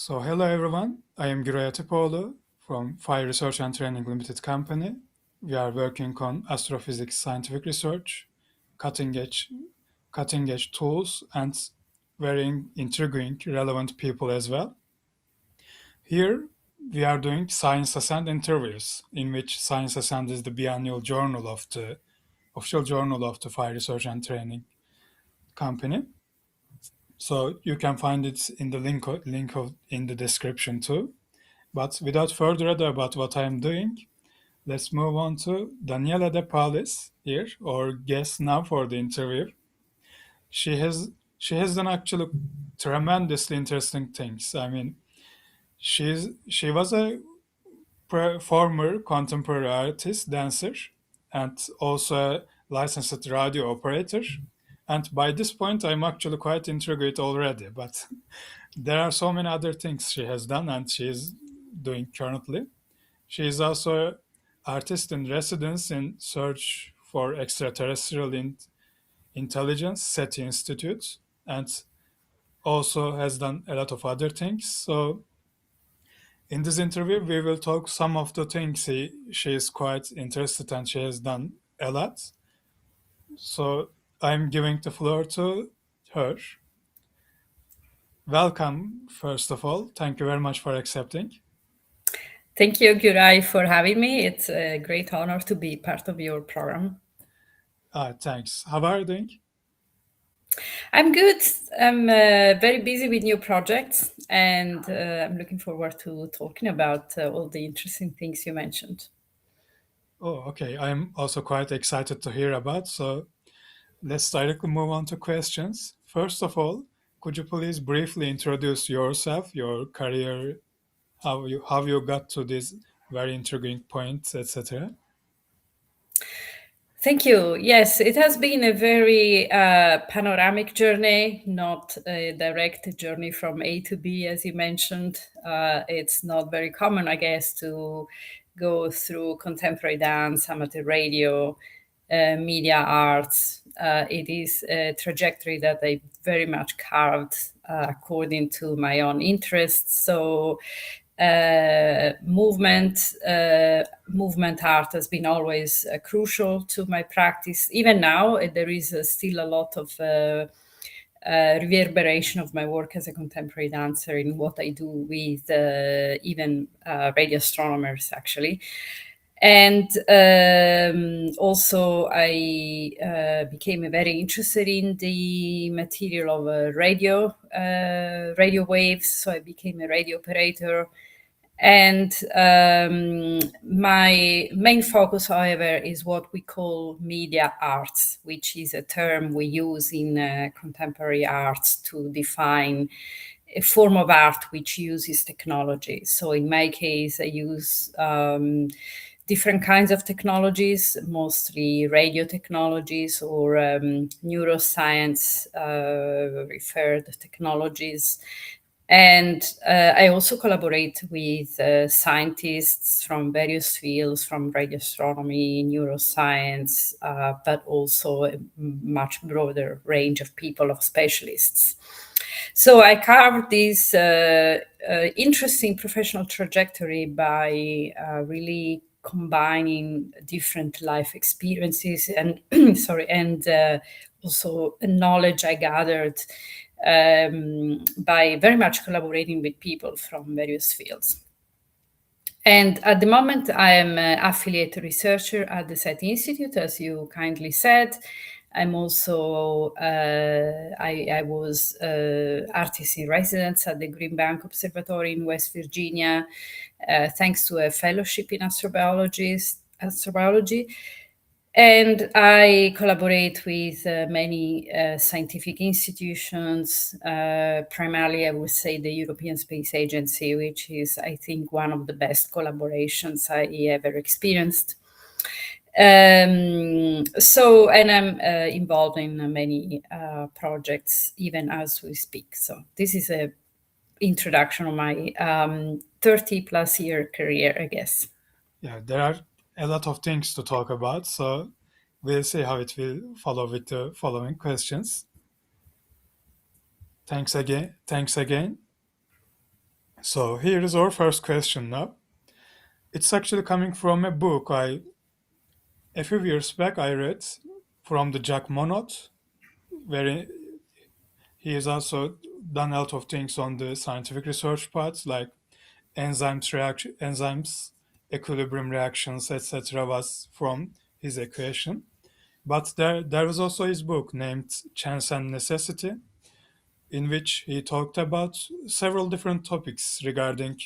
So hello everyone, I am Daniela de Paulis from Fire Research and Training Limited Company. We are working on astrophysics scientific research, cutting edge, cutting edge tools, and very intriguing, relevant people as well. Here we are doing Science Ascend interviews, in which Science Ascend is the biannual journal of the official journal of the Fire Research and Training Company. So you can find it in the in the description too. But without further ado about what I'm doing, let's move on to Daniela de Paulis here, our guest now for the interview. She has she has done actually tremendously interesting things. I mean, she was a former contemporary artist, dancer, and also a licensed radio operator. And by this point, I'm actually quite intrigued already. But there are so many other things she has done and she is doing currently. She is also an artist in residence in Search for Extraterrestrial Intelligence, SETI Institute, and also has done a lot of other things. So in this interview, we will talk some of the things she is quite interested and she has done a lot. So I'm giving the floor to her. Welcome, first of all. Thank you very much for accepting. Thank you, Gurai, for having me. It's a great honor to be part of your program. Thanks. How are you doing? I'm good. I'm very busy with new projects, and I'm looking forward to talking about all the interesting things you mentioned. Oh, okay. I'm also quite excited to hear about. So let's directly move on to questions. First of all, could you please briefly introduce yourself, your career, how you got to this very intriguing point, etc.? Thank you. Yes, it has been a very panoramic journey, not a direct journey from A to B, as you mentioned. It's not very common, I guess, to go through contemporary dance, amateur radio, media arts. It is a trajectory that I very much carved according to my own interests. So movement art has been always crucial to my practice. Even now, there is still a lot of reverberation of my work as a contemporary dancer in what I do with even radio astronomers, actually. And also, I became very interested in the material of radio waves. So I became a radio operator, and my main focus, however, is what we call media arts, which is a term we use in contemporary arts to define a form of art which uses technology. So in my case, I use different kinds of technologies, mostly radio technologies or neuroscience referred technologies. And I also collaborate with scientists from various fields, from radio astronomy, neuroscience, but also a much broader range of people, of specialists. So I carved this interesting professional trajectory by really combining different life experiences and sorry, and also knowledge I gathered by very much collaborating with people from various fields. And at the moment, I am an affiliate researcher at the SETI Institute, as you kindly said. I'm also, I was artist in residence at the Green Bank Observatory in West Virginia, thanks to a fellowship in astrobiology. And I collaborate with many scientific institutions, primarily, I would say, the European Space Agency, which is, I think, one of the best collaborations I ever experienced. So, and I'm involved in many projects, even as we speak. So, this is a introduction of my 30 plus year career, I guess. Yeah, there are a lot of things to talk about. So we'll see how it will follow with the following questions. Thanks again. Thanks again. So here is our first question now. It's actually coming from a book a few years back I read from the Jack Monod, where he has also done a lot of things on the scientific research part, like enzymes, equilibrium reactions, etc. was from his equation. But there was also his book named Chance and Necessity, in which he talked about several different topics regarding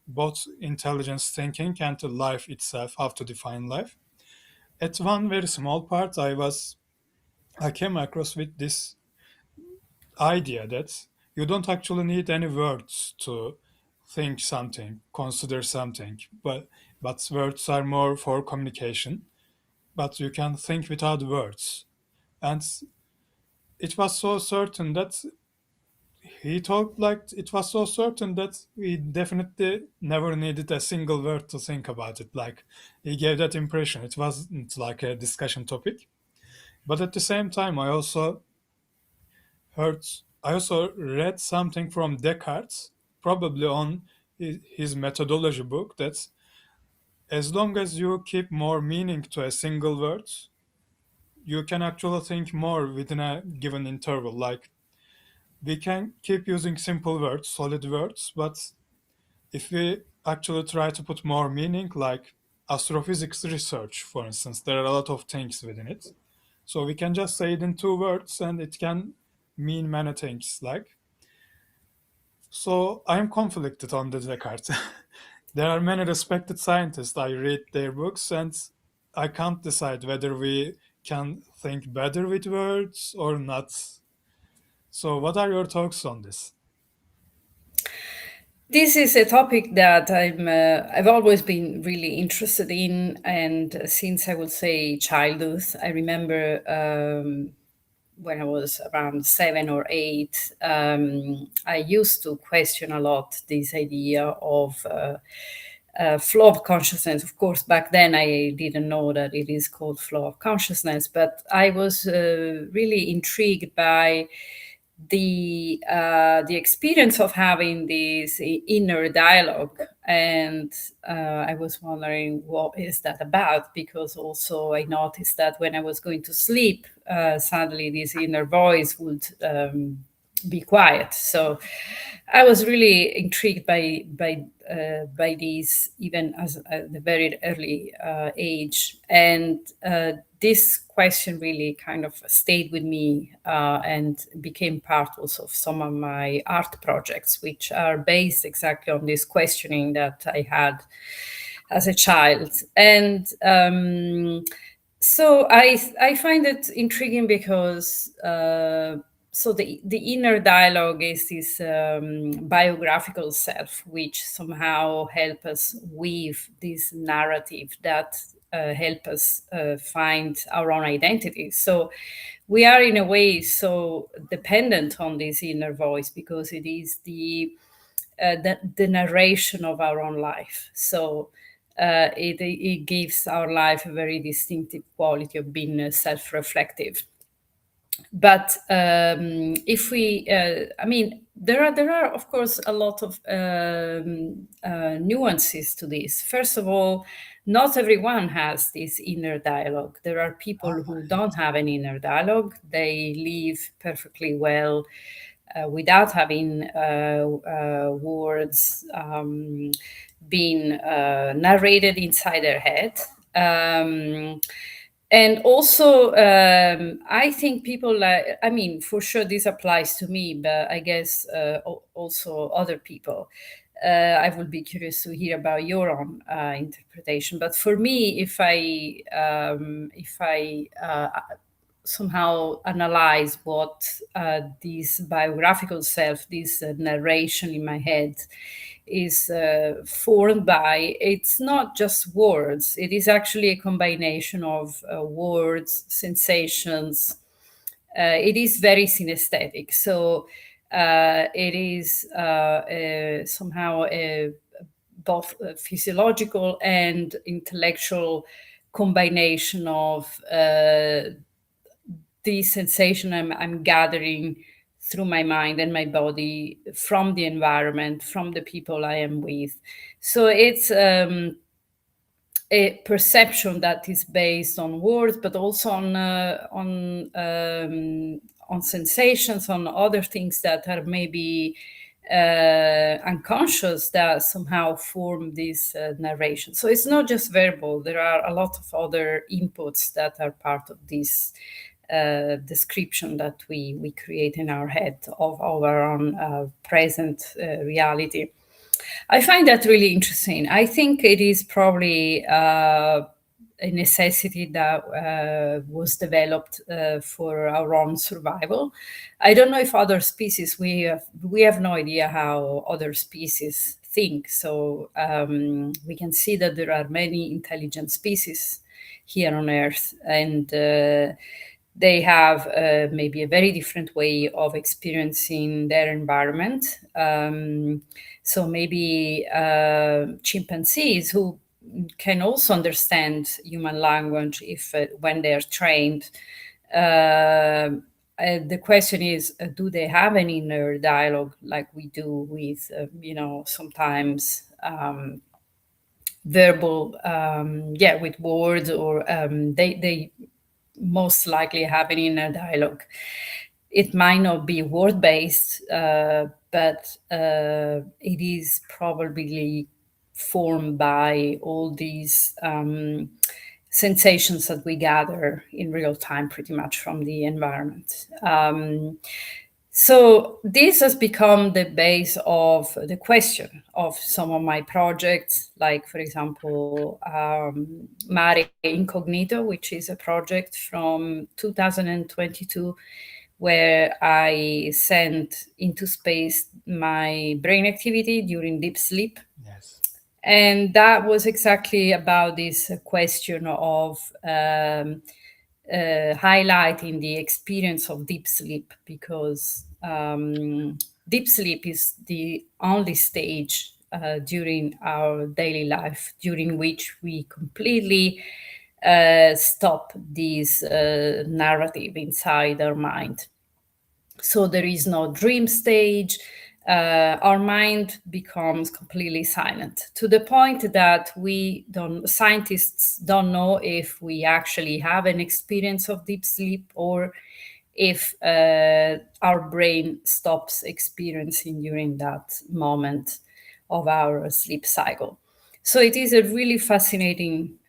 both intelligence thinking and the life itself, how to define life. At one very small part, I came across with this idea that you don't actually need any words to think something, consider something, but words are more for communication. But you can think without words, and it was so certain that he talked like it was so certain that we definitely never needed a single word to think about it. Like he gave that impression. It wasn't like a discussion topic. But at the same time, heard, I also read something from Descartes, probably on his methodology book, that as long as you keep more meaning to a single word, you can actually think more within a given interval. Like we can keep using simple words, solid words, but if we actually try to put more meaning, like astrophysics research, for instance, there are a lot of things within it. So we can just say it in two words and it can mean many things. So I'm conflicted on the Descartes. There are many respected scientists. I read their books and I can't decide whether we can think better with words or not. So what are your thoughts on this? This is a topic that I've always been really interested in, and since I would say childhood, I remember when I was around 7 or 8, I used to question a lot this idea of flow of consciousness. Of course, back then I didn't know that it is called flow of consciousness, but I was really intrigued by the experience of having this inner dialogue, and I was wondering what is that about, because also I noticed that when I was going to sleep, suddenly this inner voice would be quiet. So I was really intrigued by these, even as at the very early age, and this question really kind of stayed with me and became part also of some of my art projects, which are based exactly on this questioning that I had as a child. And so I find it intriguing because so the inner dialogue is this biographical self, which somehow help us weave this narrative that help us find our own identity. So we are in a way so dependent on this inner voice because it is the narration of our own life. So it gives our life a very distinctive quality of being self-reflective. But if we, I mean, there are of course a lot of nuances to this. First of all, not everyone has this inner dialogue. There are people who don't have an inner dialogue. They live perfectly well without having words being narrated inside their head. And also, I think people, I mean, for sure this applies to me, but I guess also other people. I would be curious to hear about your own interpretation. But for me, if I somehow analyze what this biographical self, this narration in my head, is formed by, it's not just words, it is actually a combination of words, sensations. It is very synesthetic. So it is somehow both physiological and intellectual combination of the sensation I'm gathering through my mind and my body, from the environment, from the people I am with. So it's a perception that is based on words, but also on sensations, on other things that are maybe unconscious that somehow form this narration. So it's not just verbal. There are a lot of other inputs that are part of this description that we create in our head of our own present reality. I find that really interesting. I think it is probably a necessity that was developed for our own survival. I don't know if other species, we have no idea how other species think. So we can see that there are many intelligent species here on Earth, and they have maybe a very different way of experiencing their environment. So maybe chimpanzees who can also understand human language if when they're trained. The question is, do they have an inner dialogue like we do with, sometimes verbal, yeah, with words, or they most likely have an inner dialogue. It might not be word based, but it is probably formed by all these sensations that we gather in real time, pretty much from the environment. So this has become the base of the question of some of my projects, like, for example, Mare Incognito, which is a project from 2022, where I sent into space my brain activity during deep sleep. Yes. And that was exactly about this question of highlighting the experience of deep sleep, because deep sleep is the only stage during our daily life during which we completely stop this narrative inside our mind. So there is no dream stage. Our mind becomes completely silent, to the point that scientists don't know if we actually have an experience of deep sleep, or if our brain stops experiencing during that moment of our sleep cycle. So it is a really fascinating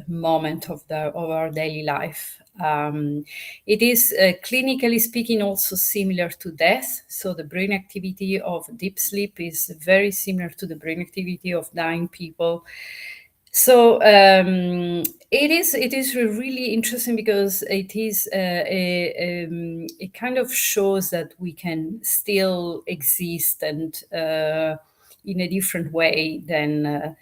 moment of our daily life. It is, clinically speaking, also similar to death. So the brain activity of deep sleep is very similar to the brain activity of dying people. So it is really interesting, because it kind of shows that we can still exist, and in a different way than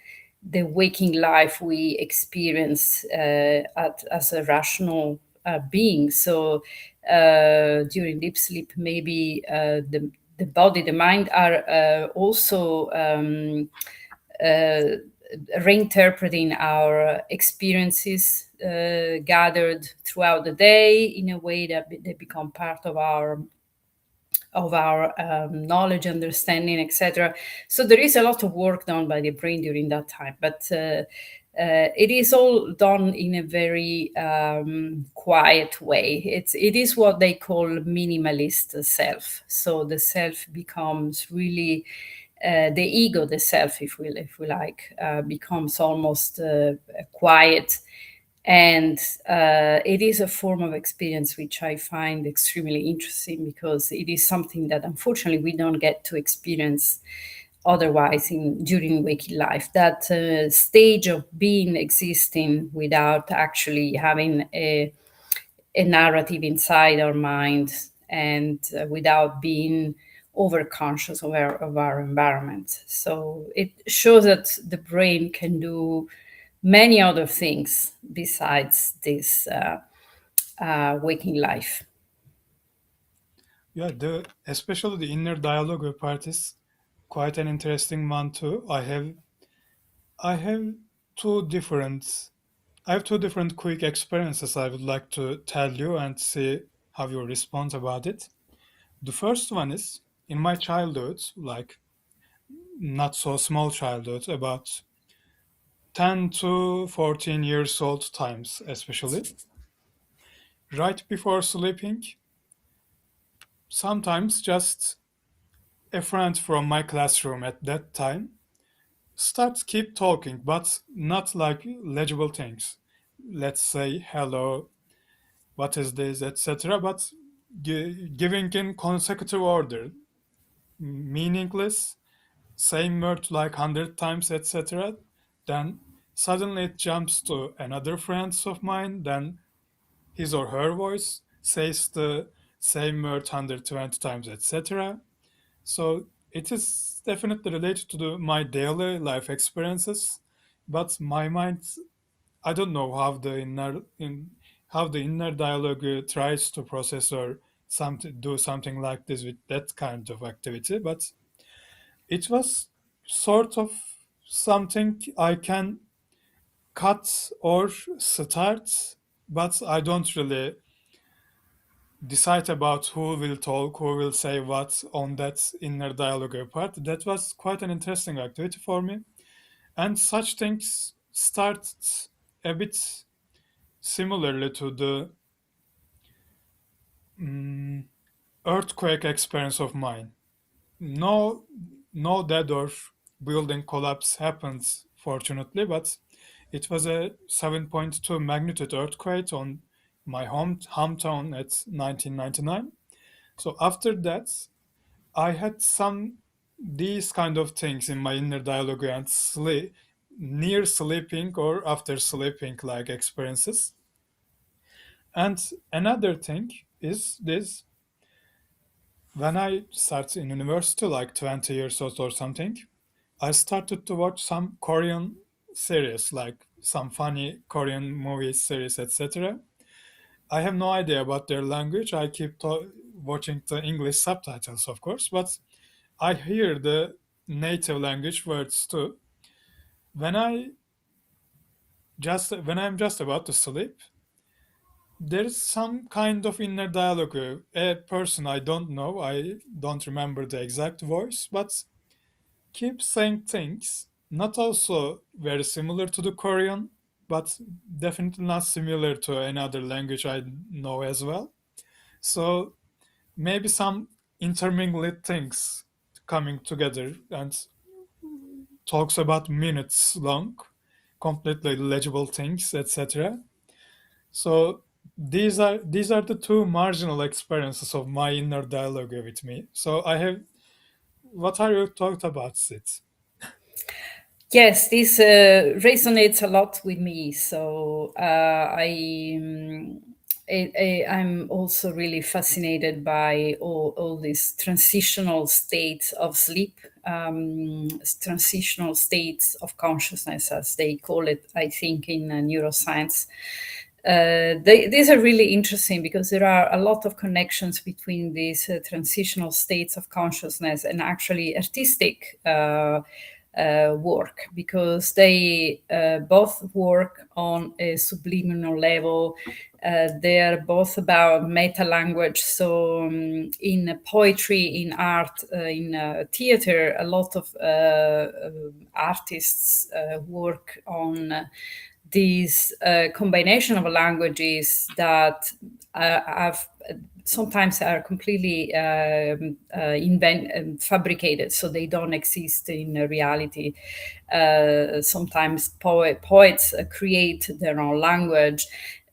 the waking life we experience as a rational being. So during deep sleep, maybe the body, the mind are also reinterpreting our experiences gathered throughout the day in a way that they become part of our knowledge, understanding, etc. So there is a lot of work done by the brain during that time, but it is all done in a very quiet way. It is what they call minimalist self. So the self becomes really the ego, the self, if we like, becomes almost quiet, and it is a form of experience which I find extremely interesting, because it is something that unfortunately we don't get to experience otherwise during waking life. That stage of being existing without actually having a narrative inside our mind, and without being overconscious of our environment. So it shows that the brain can do many other things besides this waking life. Yeah, especially the inner dialogue part is quite an interesting one too. I have two different I have two different quick experiences I would like to tell you and see how you respond about it. The first one is in my childhood, like not so small childhood, about 10 to 14 years old times, especially. Right before sleeping, sometimes just a friend from my classroom at that time start keep talking, but not like legible things. Let's say hello, what is this, etc. But giving in consecutive order, meaningless, same word like 100 times, etc. Then suddenly it jumps to another friends of mine. Then his or her voice says the same word 120 times, etc. So it is definitely related to my daily life experiences, but my mind, I don't know how the inner dialogue tries to process or do something like this with that kind of activity, but it was sort of something I can cut or start, but I don't really decide about who will talk, who will say what on that inner dialogue part. That was quite an interesting activity for me. And such things started a bit similarly to the mm, earthquake experience of mine. No, no dead or building collapse happens, fortunately, but it was a 7.2 magnitude earthquake on my hometown at 1999. So after that, I had some these kind of things in my inner dialogue and near sleeping or after sleeping like experiences. And another thing is this: when I started in university, like 20 years old or something, I started to watch some Korean series, like some funny Korean movies, series, etc. I have no idea about their language. I keep watching the English subtitles, of course, but I hear the native language words too. When I when I'm just about to sleep, there's some kind of inner dialogue. A person I don't know, I don't remember the exact voice, but keep saying things not also very similar to the Korean, but definitely not similar to another language I know as well. So maybe some intermingled things coming together and talks about minutes long, completely legible things, etc. So these are the two marginal experiences of my inner dialogue with me. So I have what are your thoughts about it? Yes, this resonates a lot with me. So I'm also really fascinated by all these transitional states of sleep, transitional states of consciousness, as they call it, I think, in neuroscience. These are really interesting because there are a lot of connections between these transitional states of consciousness and actually artistic work, because they both work on a subliminal level. They are both about meta language. So, in poetry, in art, in theater, a lot of artists work on these combination of languages that have sometimes are completely fabricated, so they don't exist in reality. Sometimes poets create their own language.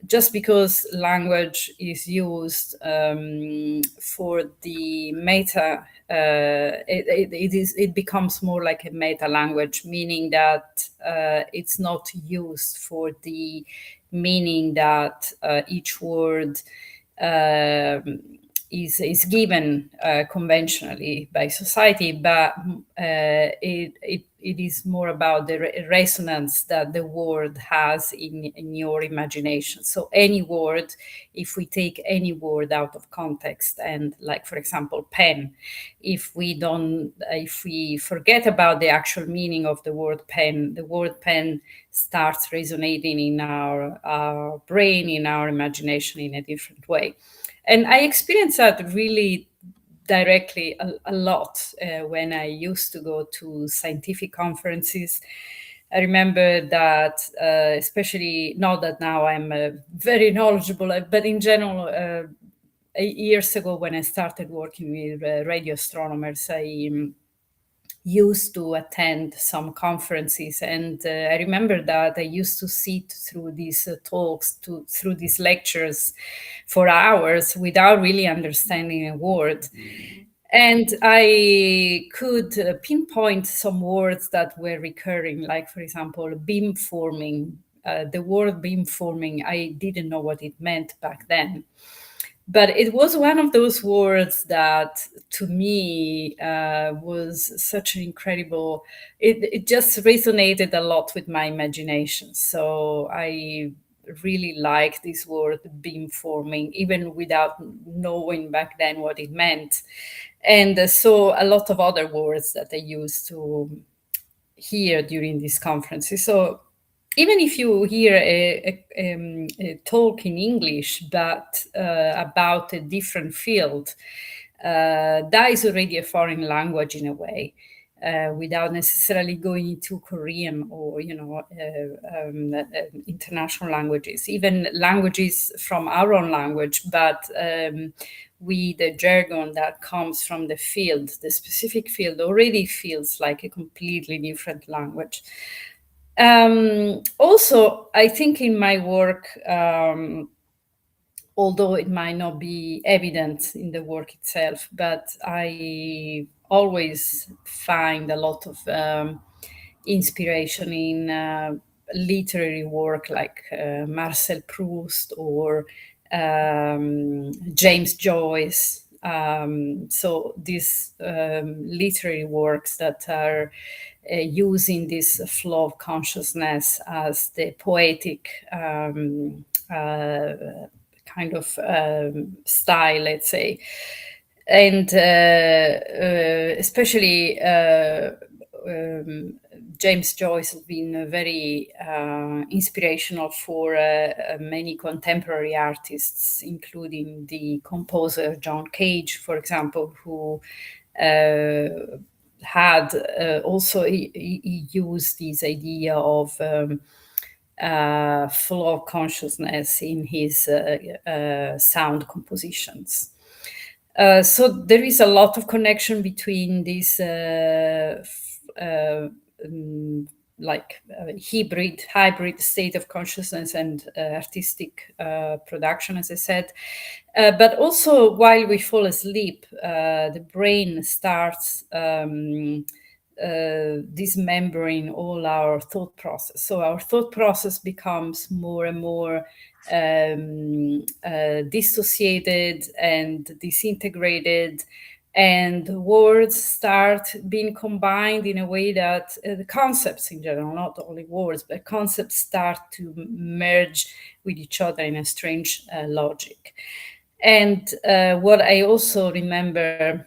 Just because language is used for the meta, it becomes more like a meta language, meaning that it's not used for the meaning that each word is given conventionally by society, but it is more about the resonance that the word has in your imagination. So any word, if we take any word out of context, and like for example pen, if we forget about the actual meaning of the word pen, the word pen starts resonating in our brain, in our imagination, in a different way. And I experienced that really directly a lot when I used to go to scientific conferences. I remember that, especially not that now I'm very knowledgeable, but in general, 8 years ago when I started working with radio astronomers, I used to attend some conferences, and I remember that I used to sit through these talks, through these lectures for hours without really understanding a word. And I could pinpoint some words that were recurring, like, for example, beam forming. The word beam forming, I didn't know what it meant back then. But it was one of those words that to me was such an incredible, it just resonated a lot with my imagination. So I really like this word beam forming, even without knowing back then what it meant. And so a lot of other words that I used to hear during these conferences. So even if you hear a talk in English, but about a different field, that is already a foreign language in a way, without necessarily going into Korean or international languages, even languages from our own language, but with the jargon that comes from the field, the specific field already feels like a completely different language. Also, I think in my work, although it might not be evident in the work itself, but I always find a lot of inspiration in literary work like Marcel Proust or James Joyce. So these literary works that are using this flow of consciousness as the poetic kind of style, let's say. And especially James Joyce has been very inspirational for many contemporary artists, including the composer John Cage, for example, who had also he used this idea of flow of consciousness in his sound compositions. So there is a lot of connection between this hybrid state of consciousness and artistic production, as I said. But also, while we fall asleep, the brain starts dismembering all our thought process. So our thought process becomes more and more dissociated and disintegrated, and words start being combined in a way that the concepts in general, not only words, but concepts start to merge with each other in a strange logic. And what I also remember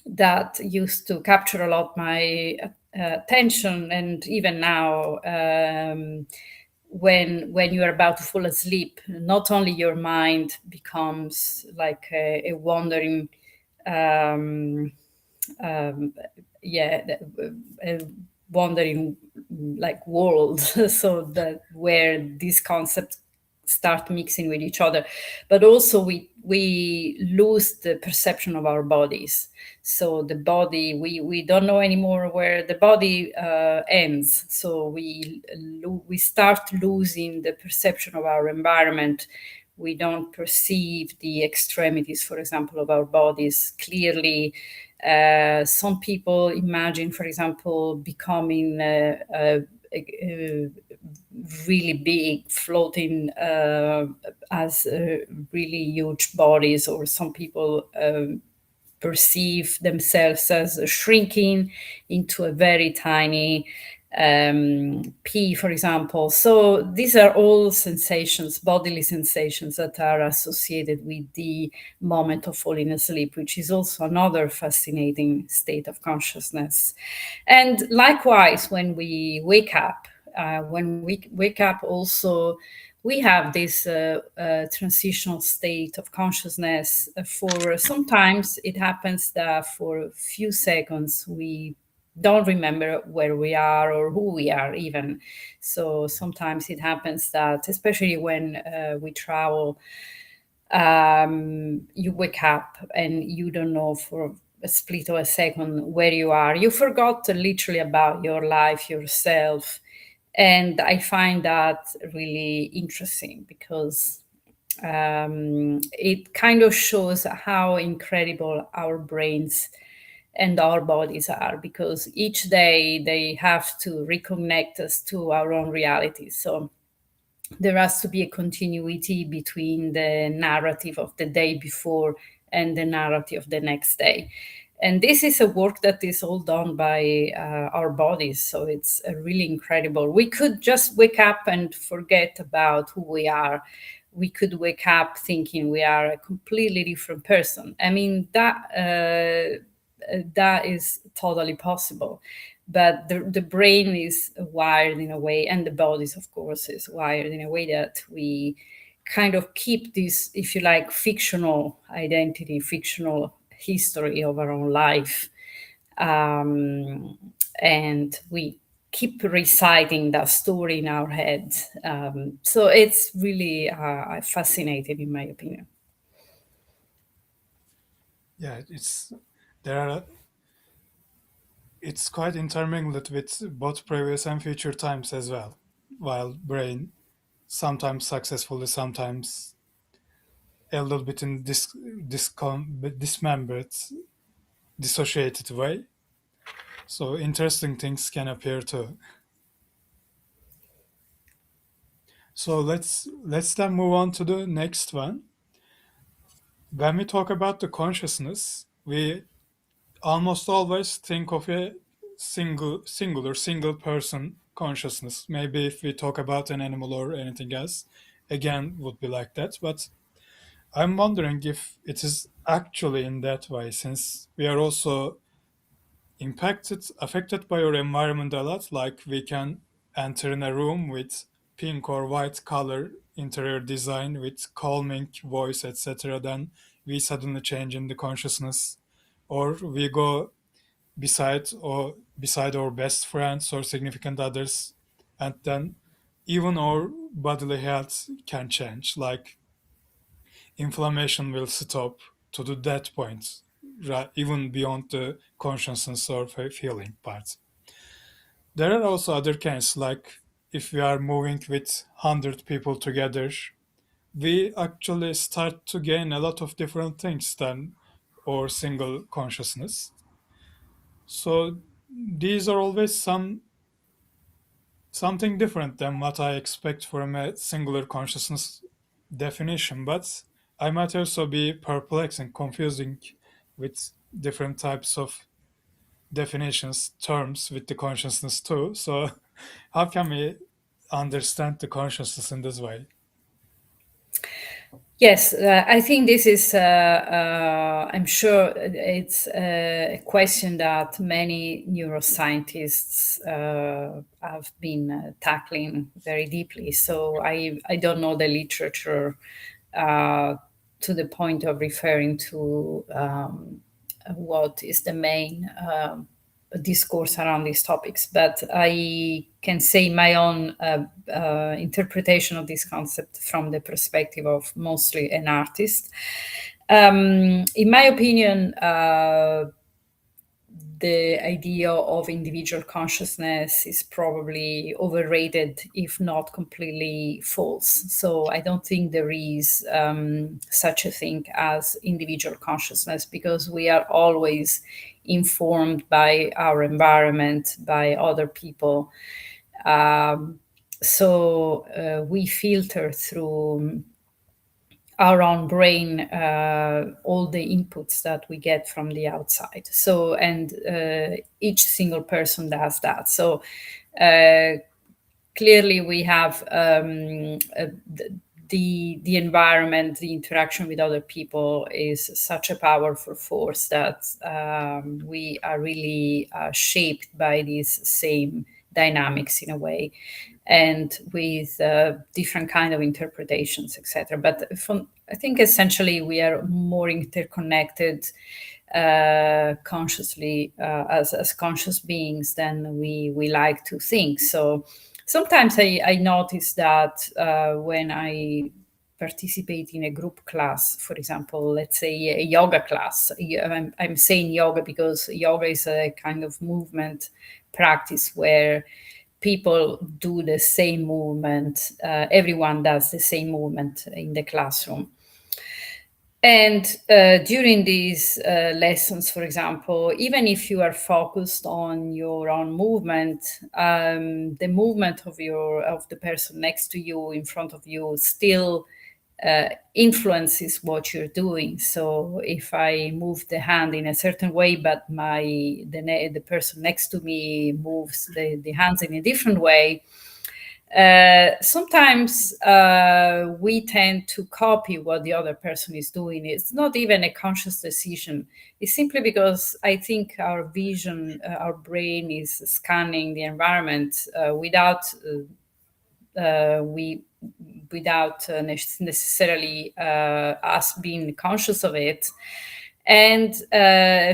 that used to capture a lot my attention, and even now, when you are about to fall asleep, not only your mind becomes like a wandering um, yeah, a wandering like world, so that where these concepts start mixing with each other, but also we lose the perception of our bodies. So the body, we don't know anymore where the body ends. So we start losing the perception of our environment. We don't perceive the extremities, for example, of our bodies clearly. Some people imagine, for example, becoming really big, floating as really huge bodies, or some people perceive themselves as shrinking into a very tiny pea, for example. So these are all sensations, bodily sensations that are associated with the moment of falling asleep, which is also another fascinating state of consciousness. And likewise, when we wake up, also we have this transitional state of consciousness. For sometimes it happens that for a few seconds we don't remember where we are or who we are even. So sometimes it happens that, especially when we travel, you wake up and you don't know for a split of a second where you are. You forgot literally about your life, yourself. And I find that really interesting because it kind of shows how incredible our brains and our bodies are, because each day they have to reconnect us to our own reality. So there has to be a continuity between the narrative of the day before and the narrative of the next day. And this is a work that is all done by our bodies. So it's really incredible. We could just wake up and forget about who we are. We could wake up thinking we are a completely different person. I mean, that is totally possible, but the brain is wired in a way, and the bodies of course is wired in a way that we kind of keep this, if you like, fictional identity, fictional history of our own life, um, and we keep reciting that story in our head. So it's really fascinating in my opinion. Yeah, there are it's quite intermingled with both previous and future times as well. While brain sometimes successfully, sometimes a little bit in dismembered, dissociated way. So interesting things can appear too. So let's then move on to the next one. When we talk about the consciousness, we almost always think of a single person consciousness. Maybe if we talk about an animal or anything else, again would be like that. But I'm wondering if it is actually in that way, since we are also affected by our environment a lot. Like we can enter in a room with pink or white color interior design with calming voice, etc. Then we suddenly change in the consciousness, or we go beside our best friends or significant others, and then even our bodily health can change. Like inflammation will stop to that point, right, even beyond the consciousness or feeling part. There are also other kinds, like if we are moving with 100 people together, we actually start to gain a lot of different things than our single consciousness. So these are always something different than what I expect from a singular consciousness definition, but I might also be perplexed and confusing with different types of definitions, terms with the consciousness too. So, how can we understand the consciousness in this way? Yes, I think this is, I'm sure it's a question that many neuroscientists have been tackling very deeply. So I don't know the literature uh, to the point of referring to what is the main discourse around these topics, but I can say my own interpretation of this concept from the perspective of mostly an artist. In my opinion, the idea of individual consciousness is probably overrated, if not completely false. So I don't think there is such a thing as individual consciousness, because we are always informed by our environment, by other people. Um, so we filter through our own brain all the inputs that we get from the outside. So, and each single person does that. So, uh, clearly, we have the environment, the interaction with other people is such a powerful force that we are really shaped by these same dynamics in a way, and with different kind of interpretations, etc. But I think essentially we are more interconnected consciously as conscious beings than we like to think. So sometimes I notice that when I participate in a group class, for example, let's say a yoga class. I'm saying yoga because yoga is a kind of movement practice where people do the same movement. Everyone does the same movement in the classroom. And during these lessons, for example, even if you are focused on your own movement, the movement of the person next to you, in front of you, still influences what you're doing. So if I move the hand in a certain way, but the person next to me moves the hands in a different way, sometimes we tend to copy what the other person is doing. It's not even a conscious decision. It's simply because I think our vision, our brain is scanning the environment we without necessarily us being conscious of it, and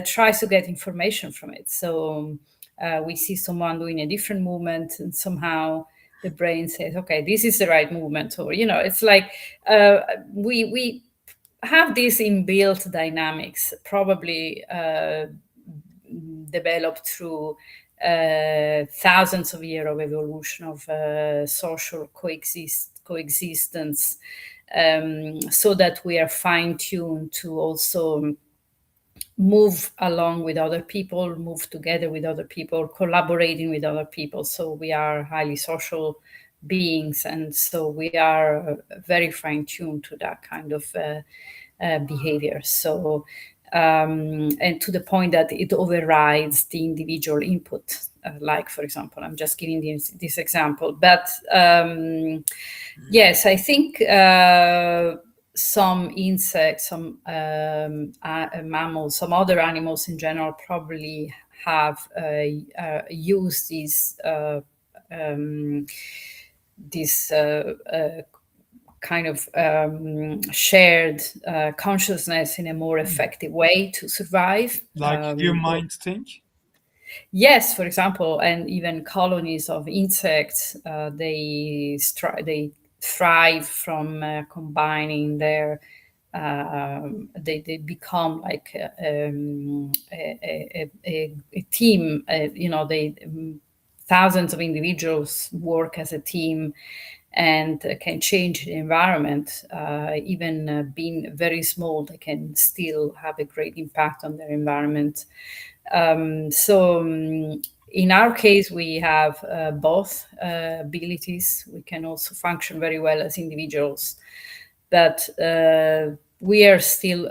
tries to get information from it. So we see someone doing a different movement, and somehow the brain says, "Okay, this is the right movement," or it's like we have these inbuilt dynamics, probably developed through thousands of years of evolution of social coexistence, so that we are fine-tuned to also move along with other people, move together with other people, collaborating with other people. So we are highly social beings, and so we are very fine-tuned to that kind of behavior. So and to the point that it overrides the individual input. Like, for example, I'm just giving this example, but yes, I think some insects, some mammals, some other animals in general probably have used um, these kind of shared consciousness in a more effective way to survive. Like you might think. Yes, for example, and even colonies of insects, they thrive from combining their. They become like a team. Thousands of individuals work as a team and can change the environment. Even being very small, they can still have a great impact on their environment. In our case, we have both abilities. We can also function very well as individuals, but we are still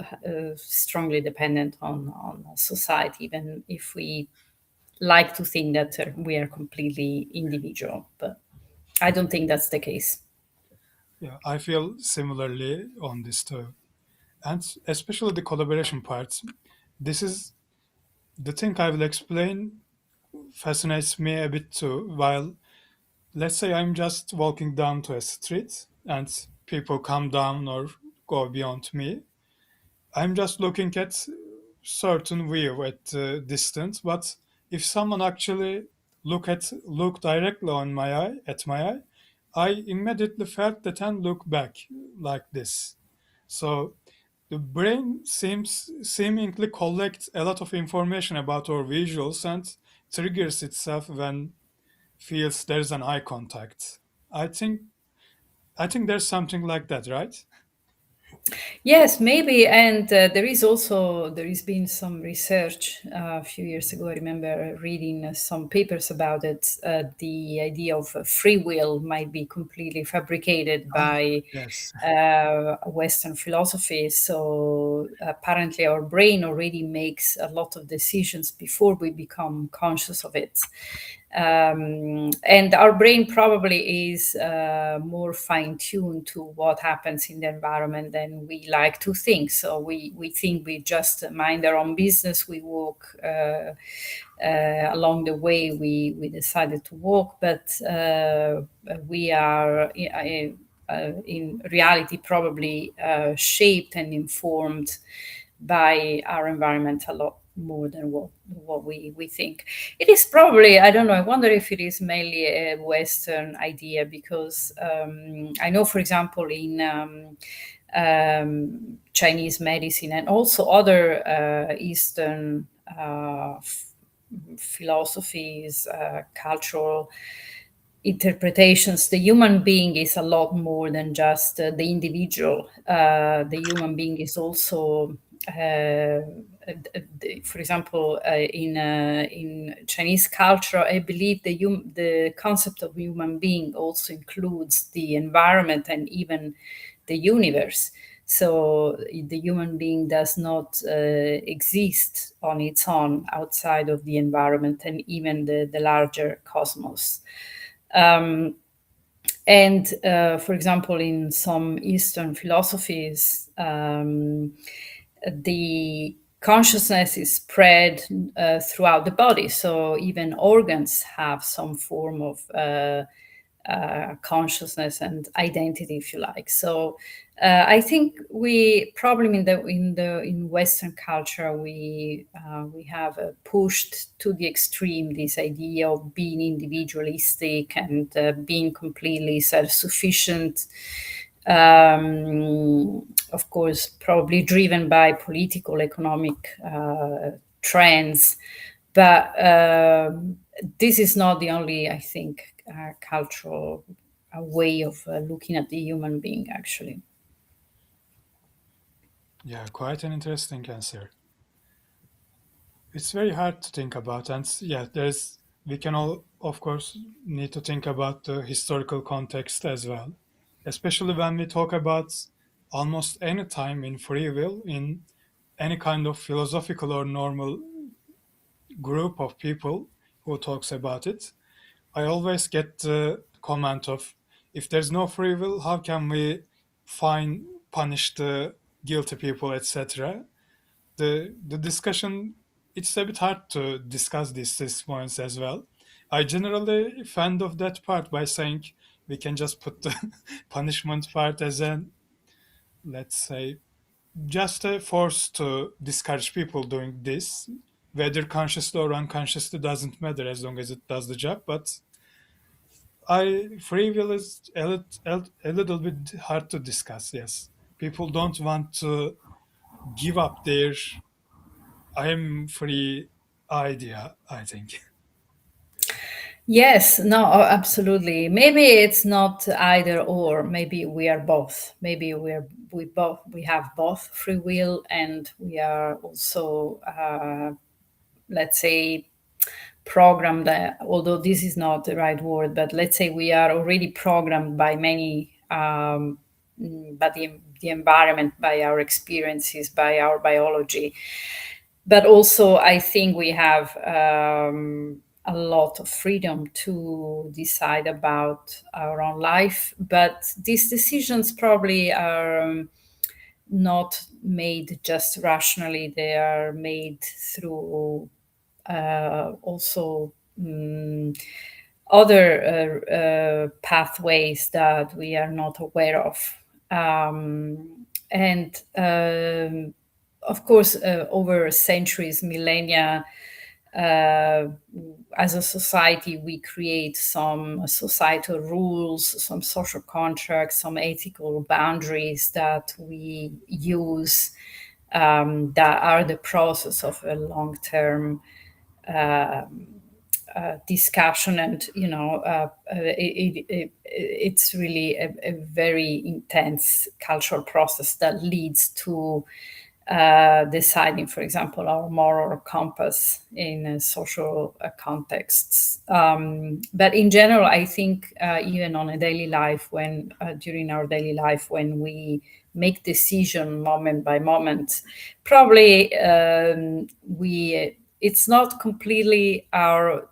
strongly dependent on society, even if we like to think that we are completely individual. But I don't think that's the case. Yeah, I feel similarly on this too. And especially the collaboration part. This is the thing I will explain fascinates me a bit too. While let's say I'm just walking down to a street and people come down or go beyond me, I'm just looking at certain view at the distance. But if someone actually look directly on my eye at my eye, I immediately felt that and look back like this. So the brain seemingly collects a lot of information about our visuals and triggers itself when feels there's an eye contact. I think I think there's something like that, right? Yes, maybe, and there has been some research a few years ago. I remember reading some papers about it. The idea of free will might be completely fabricated Ah, by yes. Western philosophy. So apparently, our brain already makes a lot of decisions before we become conscious of it. And our brain probably is more fine-tuned to what happens in the environment than we like to think. So we think we just mind our own business. We walk along the way we decided to walk, but we are in reality probably shaped and informed by our environment a lot more than what we think. It is probably, I don't know, I wonder if it is mainly a Western idea, because I know, for example, in Chinese medicine and also other Eastern philosophies, cultural interpretations, the human being is a lot more than just the individual. The human being is also, for example, in Chinese culture, I believe the concept of human being also includes the environment and even the universe. So the human being does not exist on its own outside of the environment and even the larger cosmos. Um, and for example, in some Eastern philosophies, the consciousness is spread throughout the body. So even organs have some form of consciousness and identity, if you like. So I think we probably in Western culture we have pushed to the extreme this idea of being individualistic and being completely self-sufficient. Of course, probably driven by political, economic trends, but this is not the only, I think, cultural way of looking at the human being, actually. Yeah, quite an interesting answer. It's very hard to think about, and yeah, there's we can all, of course, need to think about the historical context as well, especially when we talk about almost any time in free will in any kind of philosophical or normal group of people who talks about it. I always get the comment of, if there's no free will, how can we fine punish the guilty people, etc. The discussion, it's a bit hard to discuss these points as well. I generally fend of that part by saying we can just put the punishment part as an, let's say, just a force to discourage people doing this, whether consciously or unconsciously doesn't matter as long as it does the job. But I free will is a little bit hard to discuss. Yes, people don't want to give up their I am free idea, I think. Yes, no, absolutely. Maybe it's not either or. Maybe we are both. Maybe we have both free will, and we are also, let's say, programmed. Although this is not the right word, but let's say we are already programmed by many, by the environment, by our experiences, by our biology. But also, I think we have a lot of freedom to decide about our own life. But these decisions probably are not made just rationally, they are made through also other pathways that we are not aware of. And of course, over centuries, millennia, uh, as a society, we create some societal rules, some social contracts, some ethical boundaries that we use, that are the process of a long term discussion. And it's really a very intense cultural process that leads to deciding, for example, our moral compass in social contexts. But in general, I think even on a daily life, when during our daily life, when we make decision moment by moment, probably we it's not completely our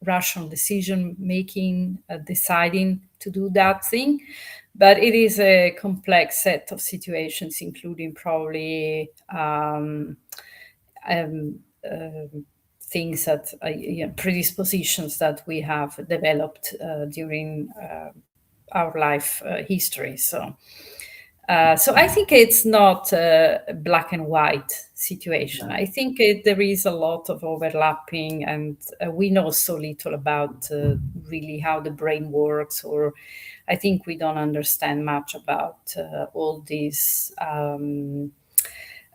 rational decision making, deciding to do that thing. But it is a complex set of situations, including probably um, things that predispositions that we have developed during our life history. So I think it's not a black and white situation. Yeah. I think there is a lot of overlapping, and we know so little about really how the brain works, or I think we don't understand much about all these.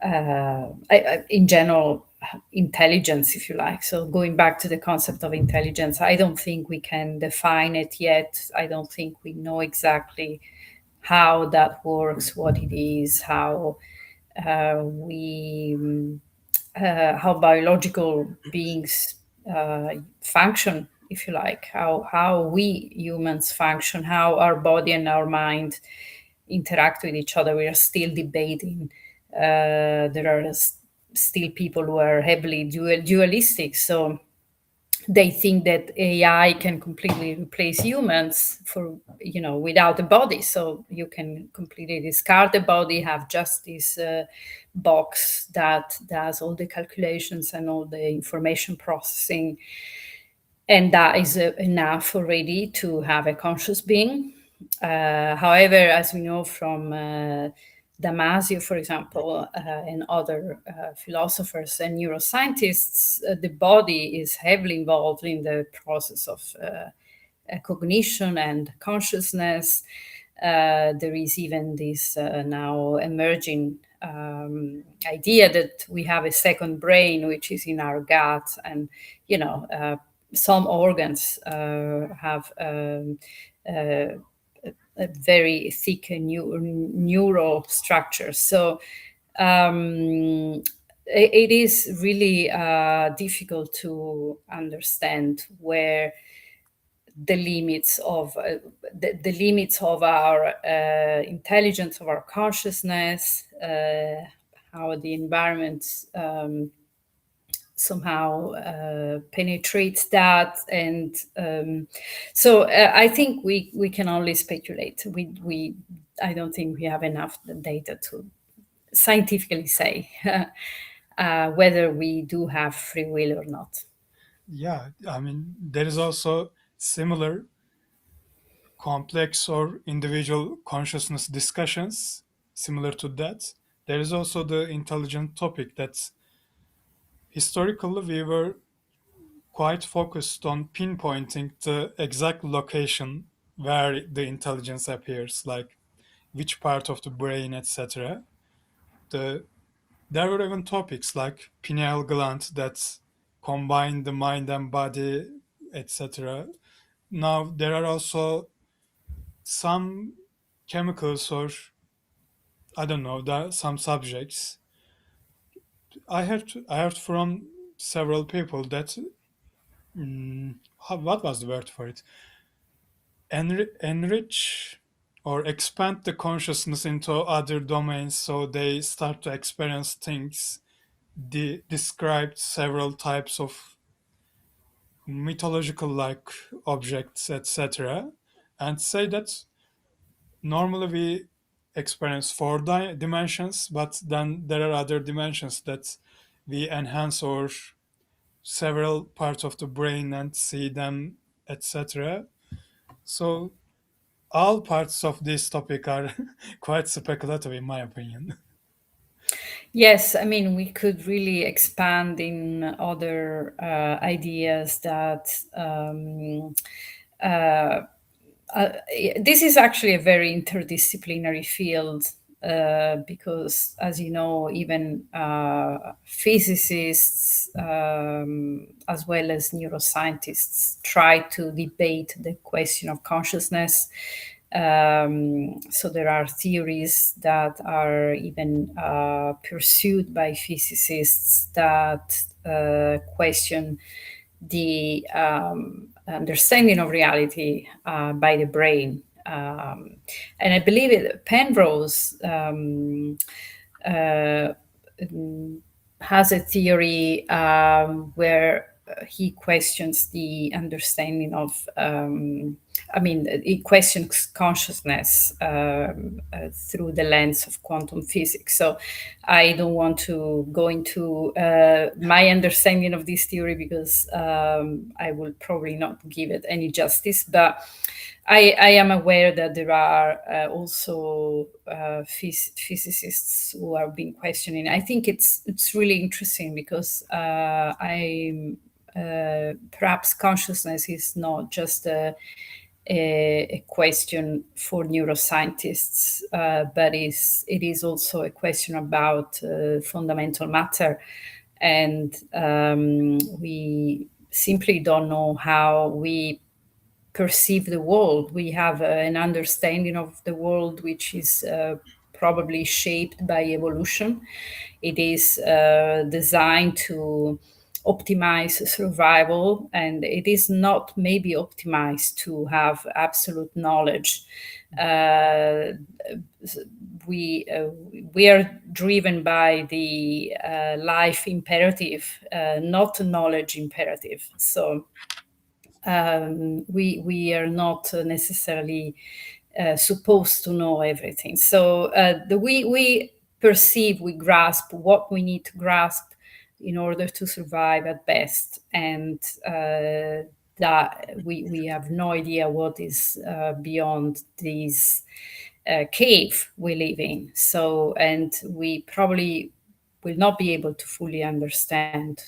In general, intelligence, if you like. So, going back to the concept of intelligence, I don't think we can define it yet. I don't think we know exactly how that works, what it is, we how biological beings function, if you like, how we humans function, how our body and our mind interact with each other. We are still debating. There are still people who are heavily dualistic. So they think that AI can completely replace humans for, without a body. So you can completely discard the body, have just this box that does all the calculations and all the information processing, and that is enough already to have a conscious being. However, as we know from Damasio, for example, and other philosophers and neuroscientists, the body is heavily involved in the process of cognition and consciousness. There is even this now emerging idea that we have a second brain, which is in our gut, and some organs have a very thick neural structure. So it is really difficult to understand where the limits of the limits of our intelligence, of our consciousness, how the environment somehow penetrates that, and so I think we can only speculate. We I don't think we have enough data to scientifically say whether we do have free will or not. Yeah, I mean, there is also similar complex or individual consciousness discussions similar to that. There is also the intelligent topic that historically we were quite focused on pinpointing the exact location where the intelligence appears, like which part of the brain, etc. The There were even topics like pineal gland that combine the mind and body, etc. Now there are also some chemicals, or I don't know, some subjects. I heard from several people that what was the word for it? Enrich or expand the consciousness into other domains, so they start to experience things. Described several types of mythological like objects, etc., and say that normally we experience four dimensions, but then there are other dimensions that we enhance our several parts of the brain and see them, etc. So all parts of this topic are quite speculative, in my opinion. Yes, I mean, we could really expand in other ideas that uh, uh, this is actually a very interdisciplinary field because, as you know, even physicists as well as neuroscientists try to debate the question of consciousness. So there are theories that are even pursued by physicists that question the understanding of reality by the brain. And I believe Penrose uh, has a theory where he questions the understanding of, he questions consciousness through the lens of quantum physics. So I don't want to go into my understanding of this theory because I will probably not give it any justice. But I am aware that there are also physicists who have been questioning. I think it's really interesting because perhaps consciousness is not just a question for neuroscientists, but it is also a question about fundamental matter, and we simply don't know how we perceive the world. We have an understanding of the world which is probably shaped by evolution. It is designed to optimize survival, and it is not maybe optimized to have absolute knowledge. Uh, we uh, we are driven by the life imperative, not knowledge imperative. So we are not necessarily supposed to know everything. So we perceive, we grasp what we need to grasp in order to survive at best, and that we have no idea what is beyond this cave we live in. So, and we probably will not be able to fully understand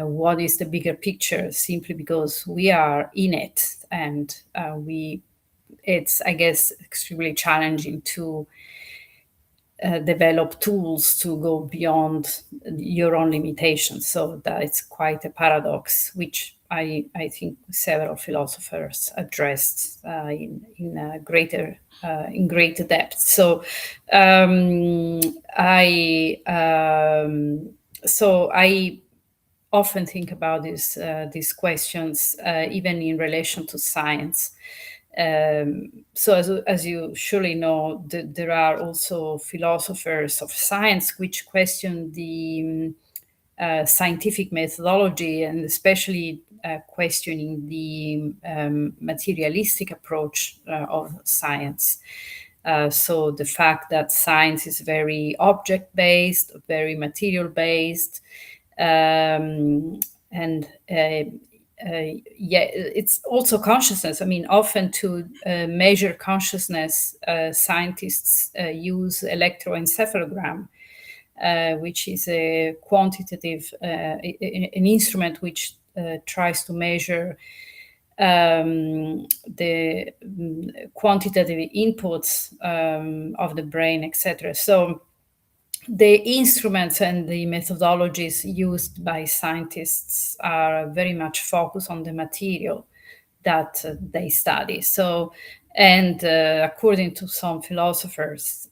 what is the bigger picture, simply because we are in it, and we it's, I guess, extremely challenging to develop tools to go beyond your own limitations. So that it's quite a paradox, which I think several philosophers addressed in greater depth. So um, I I often think about these questions, even in relation to science. So, as you surely know, there are also philosophers of science which question the scientific methodology, and especially questioning the materialistic approach of science. So the fact that science is very object based, very material based, and yeah, it's also consciousness. I mean, often to measure consciousness, scientists use electroencephalogram, which is a quantitative, an instrument which tries to measure the quantitative inputs of the brain, etc. So the instruments and the methodologies used by scientists are very much focused on the material that they study. So, and according to some philosophers,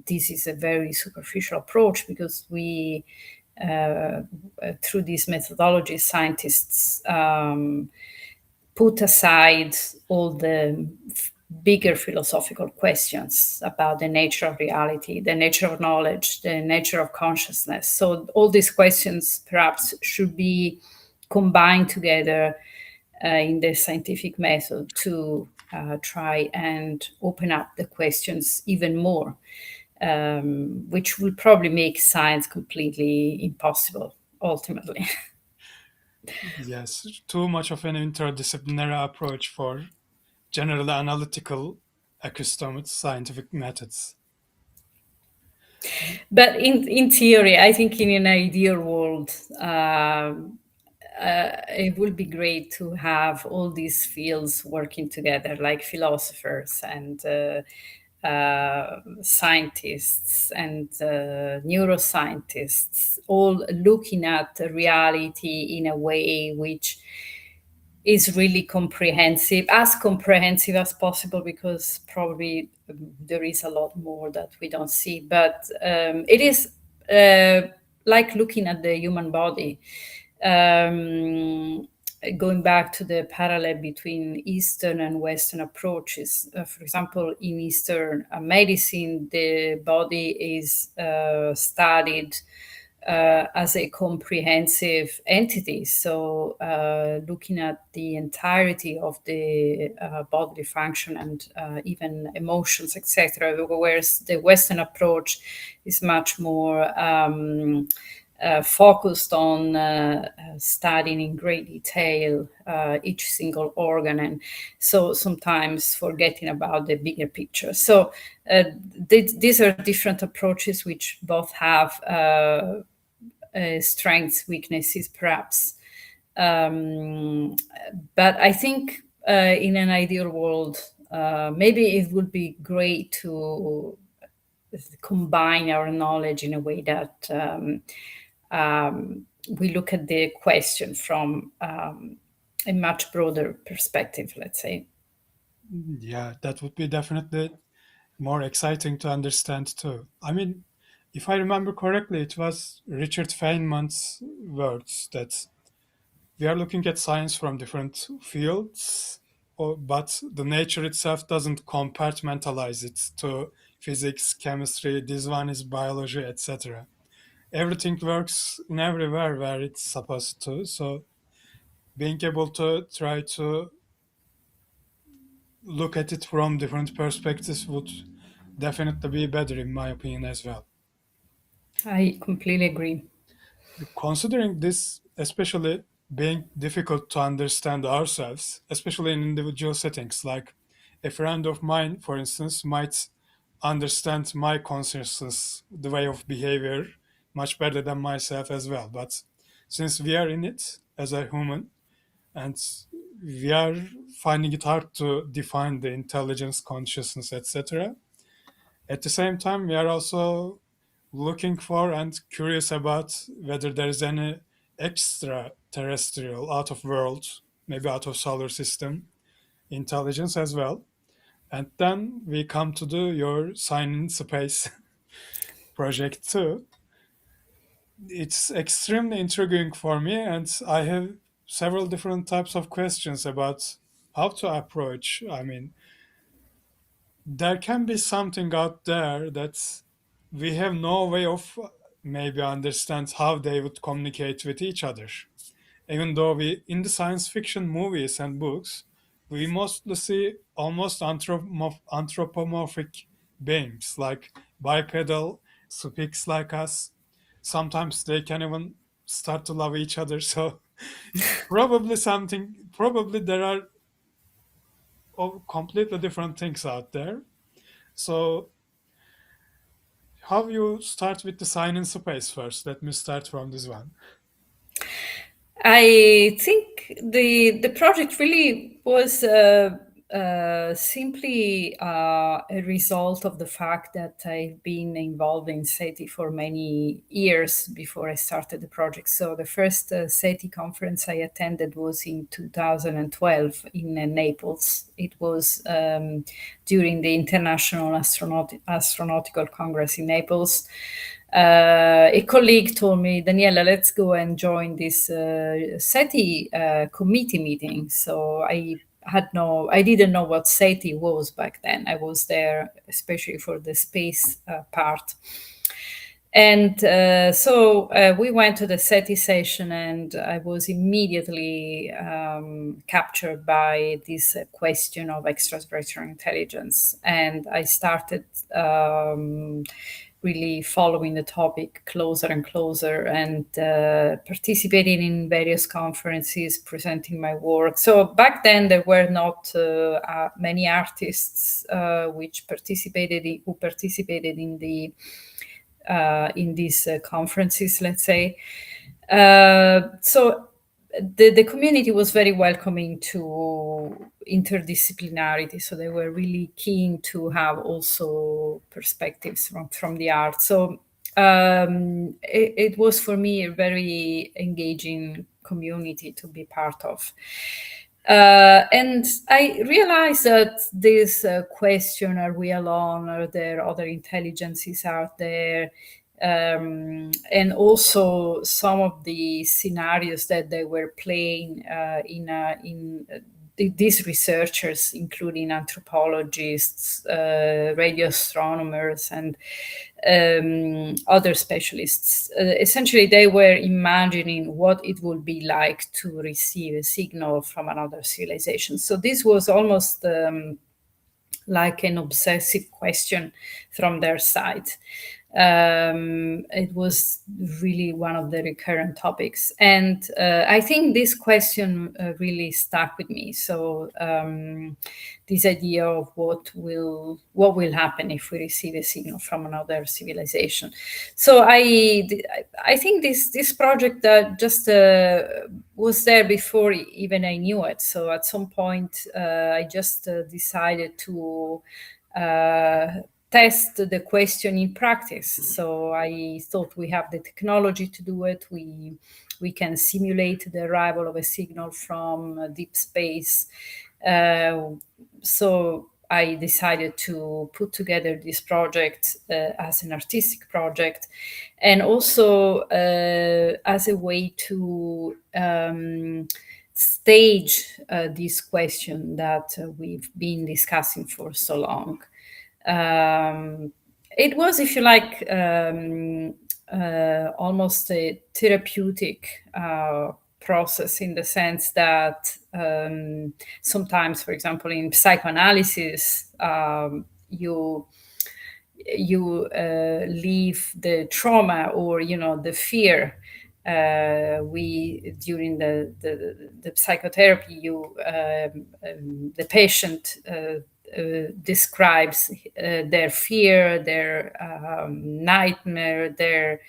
this is a very superficial approach, because through these methodologies, scientists put aside all the bigger philosophical questions about the nature of reality, the nature of knowledge, the nature of consciousness. So all these questions perhaps should be combined together in the scientific method to try and open up the questions even more, which will probably make science completely impossible ultimately. Yes, too much of an interdisciplinary approach for generally analytical, accustomed scientific methods. But in theory, I think in an ideal world, it would be great to have all these fields working together, like philosophers and scientists and neuroscientists, all looking at reality in a way which is really comprehensive, as comprehensive as possible, because probably there is a lot more that we don't see. But it is like looking at the human body. Um, Going back to the parallel between Eastern and Western approaches, for example, in Eastern medicine, the body is studied as a comprehensive entity. So, looking at the entirety of the bodily function and even emotions, etc. Whereas the Western approach is much more focused on studying in great detail each single organ, and so sometimes forgetting about the bigger picture. So these are different approaches which both have strengths, weaknesses, perhaps. Um, but I think in an ideal world, maybe it would be great to combine our knowledge in a way that we look at the question from a much broader perspective, let's say. Yeah, that would be definitely more exciting to understand too. I mean, if I remember correctly, it was Richard Feynman's words that we are looking at science from different fields, but the nature itself doesn't compartmentalize it to physics, chemistry, this one is biology, etc. Everything works in everywhere where it's supposed to. So being able to try to look at it from different perspectives would definitely be better, in my opinion, as well. I completely agree. Considering this, especially being difficult to understand ourselves, especially in individual settings, like a friend of mine, for instance, might understand my consciousness, the way of behavior, much better than myself as well. But since we are in it as a human, and we are finding it hard to define the intelligence, consciousness, etc. At the same time, we are also looking for and curious about whether there is any extraterrestrial, out of world, maybe out of solar system intelligence as well. And then we come to the your sign in space project too. It's extremely intriguing for me, and I have several different types of questions about how to approach. I mean, there can be something out there that we have no way of maybe understand how they would communicate with each other. Even though we in the science fiction movies and books, we mostly see almost anthropomorphic beings like bipedal, speaks like us. Sometimes they can even start to love each other. So probably there are completely different things out there. So how you start with the sign in space first? Let me start from this one. I think the project really was simply a result of the fact that I've been involved in SETI for many years before I started the project. So the first SETI conference I attended was in 2012 in Naples. It was during the International Astronautical Congress in Naples. A colleague told me, Daniela, let's go and join this SETI committee meeting. So I didn't know what SETI was back then. I was there especially for the space part. And so we went to the SETI session, and I was immediately captured by this question of extraterrestrial intelligence. And I started really following the topic closer and closer, and participating in various conferences, presenting my work. So back then, there were not many artists who participated in these conferences, let's say. So the community was very welcoming to interdisciplinarity. So they were really keen to have also perspectives from the art. So it was for me a very engaging community to be part of. And I realized that this question, are we alone? Are there other intelligences out there? And also some of the scenarios that they were playing in these researchers, including anthropologists, radio astronomers, and other specialists, essentially they were imagining what it would be like to receive a signal from another civilization. So this was almost like an obsessive question from their side. It was really one of the recurrent topics, and I think this question really stuck with me. So this idea of what will happen if we receive a signal from another civilization. So I think this project just was there before even I knew it. So at some point I just decided to test the question in practice. So I thought we have the technology to do it. We can simulate the arrival of a signal from deep space. So I decided to put together this project as an artistic project, and also as a way to stage this question that we've been discussing for so long. It was, if you like, almost a therapeutic process, in the sense that sometimes, for example, in psychoanalysis, you leave the trauma, or the fear. We during the psychotherapy, the patient describes their fear, their nightmare, their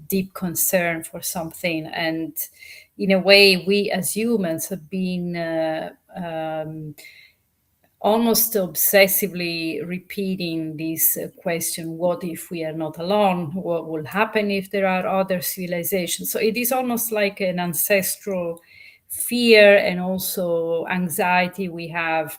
deep concern for something. And in a way, we as humans have been almost obsessively repeating this question: what if we are not alone? What will happen if there are other civilizations? So it is almost like an ancestral fear and also anxiety we have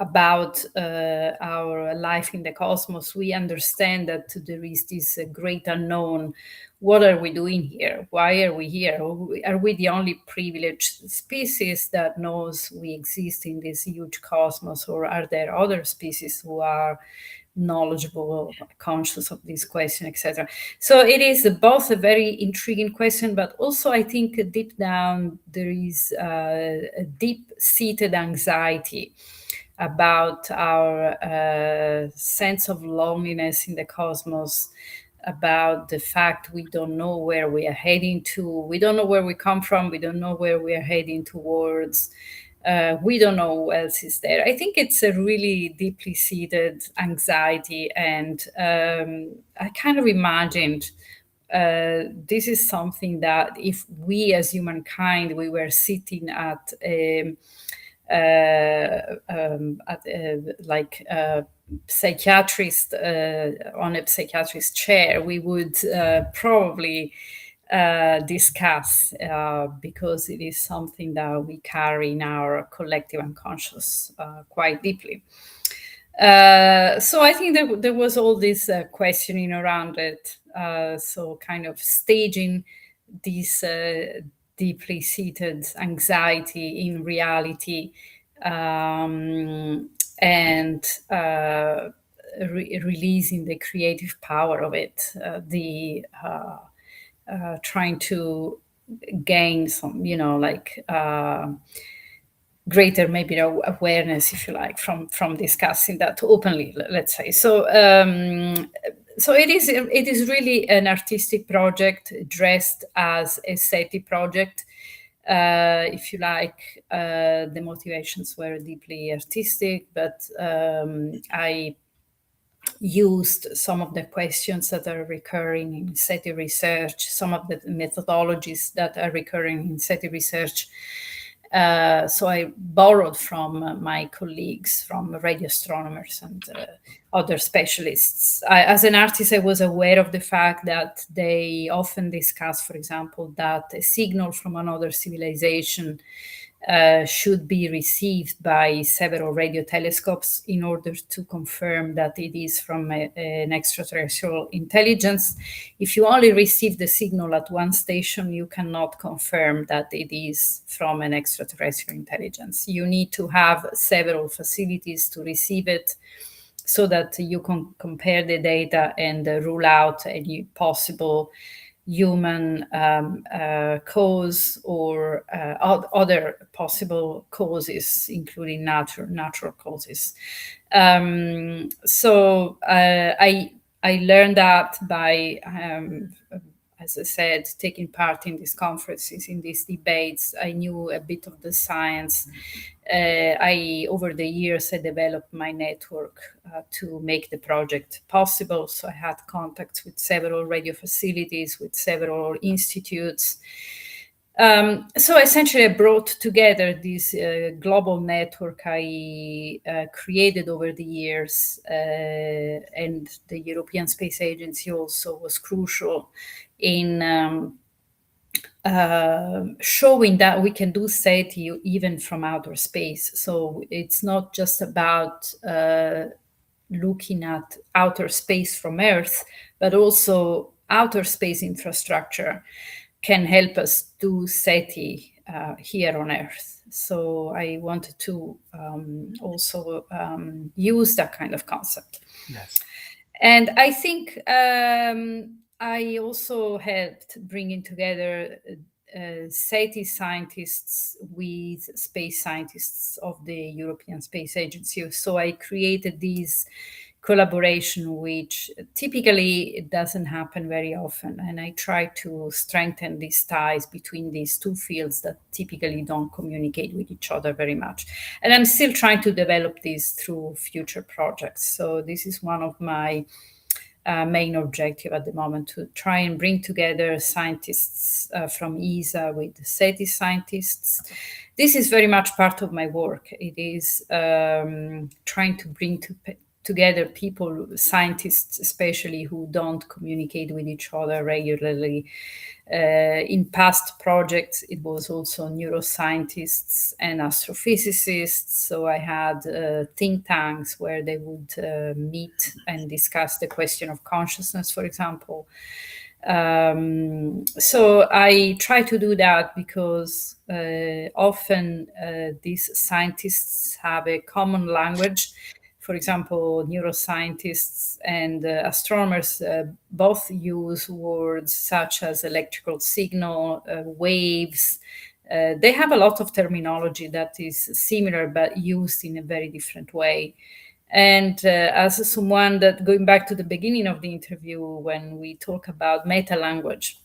about our life in the cosmos. We understand that there is this great unknown. What are we doing here? Why are we here? Are we the only privileged species that knows we exist in this huge cosmos, or are there other species who are knowledgeable, conscious of this question, etc.? So it is both a very intriguing question, but also I think deep down there is a deep-seated anxiety about our sense of loneliness in the cosmos, about the fact we don't know where we are heading to, we don't know where we come from, we don't know where we are heading towards, we don't know who else is there. I think it's a really deeply seated anxiety, and I kind of imagined this is something that if we as humankind, we were sitting at like a psychiatrist on a psychiatrist chair, we would probably discuss, because it is something that we carry in our collective unconscious quite deeply. So I think there was all this questioning around it. So kind of staging this deeply seated anxiety in reality, and releasing the creative power of it, trying to gain some, like greater maybe awareness, if you like, from discussing that openly, let's say. So it is really an artistic project dressed as a SETI project. If you like, the motivations were deeply artistic, but I used some of the questions that are recurring in SETI research, some of the methodologies that are recurring in SETI research. So I borrowed from my colleagues, from radio astronomers and other specialists. As an artist, I was aware of the fact that they often discuss, for example, that a signal from another civilization should be received by several radio telescopes in order to confirm that it is from an extraterrestrial intelligence. If you only receive the signal at one station, you cannot confirm that it is from an extraterrestrial intelligence. You need to have several facilities to receive it so that you can compare the data and rule out any possible human cause or other possible causes, including natural causes. So I learned that by as I said, taking part in these conferences, in these debates. I knew a bit of the science. Over the years, I developed my network to make the project possible. So I had contacts with several radio facilities, with several institutes. So essentially, I brought together this global network I created over the years, and the European Space Agency also was crucial in showing that we can do SETI even from outer space. So it's not just about looking at outer space from Earth, but also outer space infrastructure can help us do SETI here on Earth. So I wanted to also use that kind of concept. Yes. And I think I also helped bringing together SETI scientists with space scientists of the European Space Agency. So I created these collaboration, which typically it doesn't happen very often. And I try to strengthen these ties between these two fields that typically don't communicate with each other very much. And I'm still trying to develop this through future projects. So this is one of my main objective at the moment, to try and bring together scientists from ESA with SETI scientists. This is very much part of my work. It is trying to bring together people, scientists especially, who don't communicate with each other regularly. In past projects, it was also neuroscientists and astrophysicists. So I had think tanks where they would meet and discuss the question of consciousness, for example. So I try to do that because often these scientists have a common language. For example, neuroscientists and astronomers both use words such as electrical signal, waves. They have a lot of terminology that is similar but used in a very different way. And as someone that, going back to the beginning of the interview, when we talk about meta language,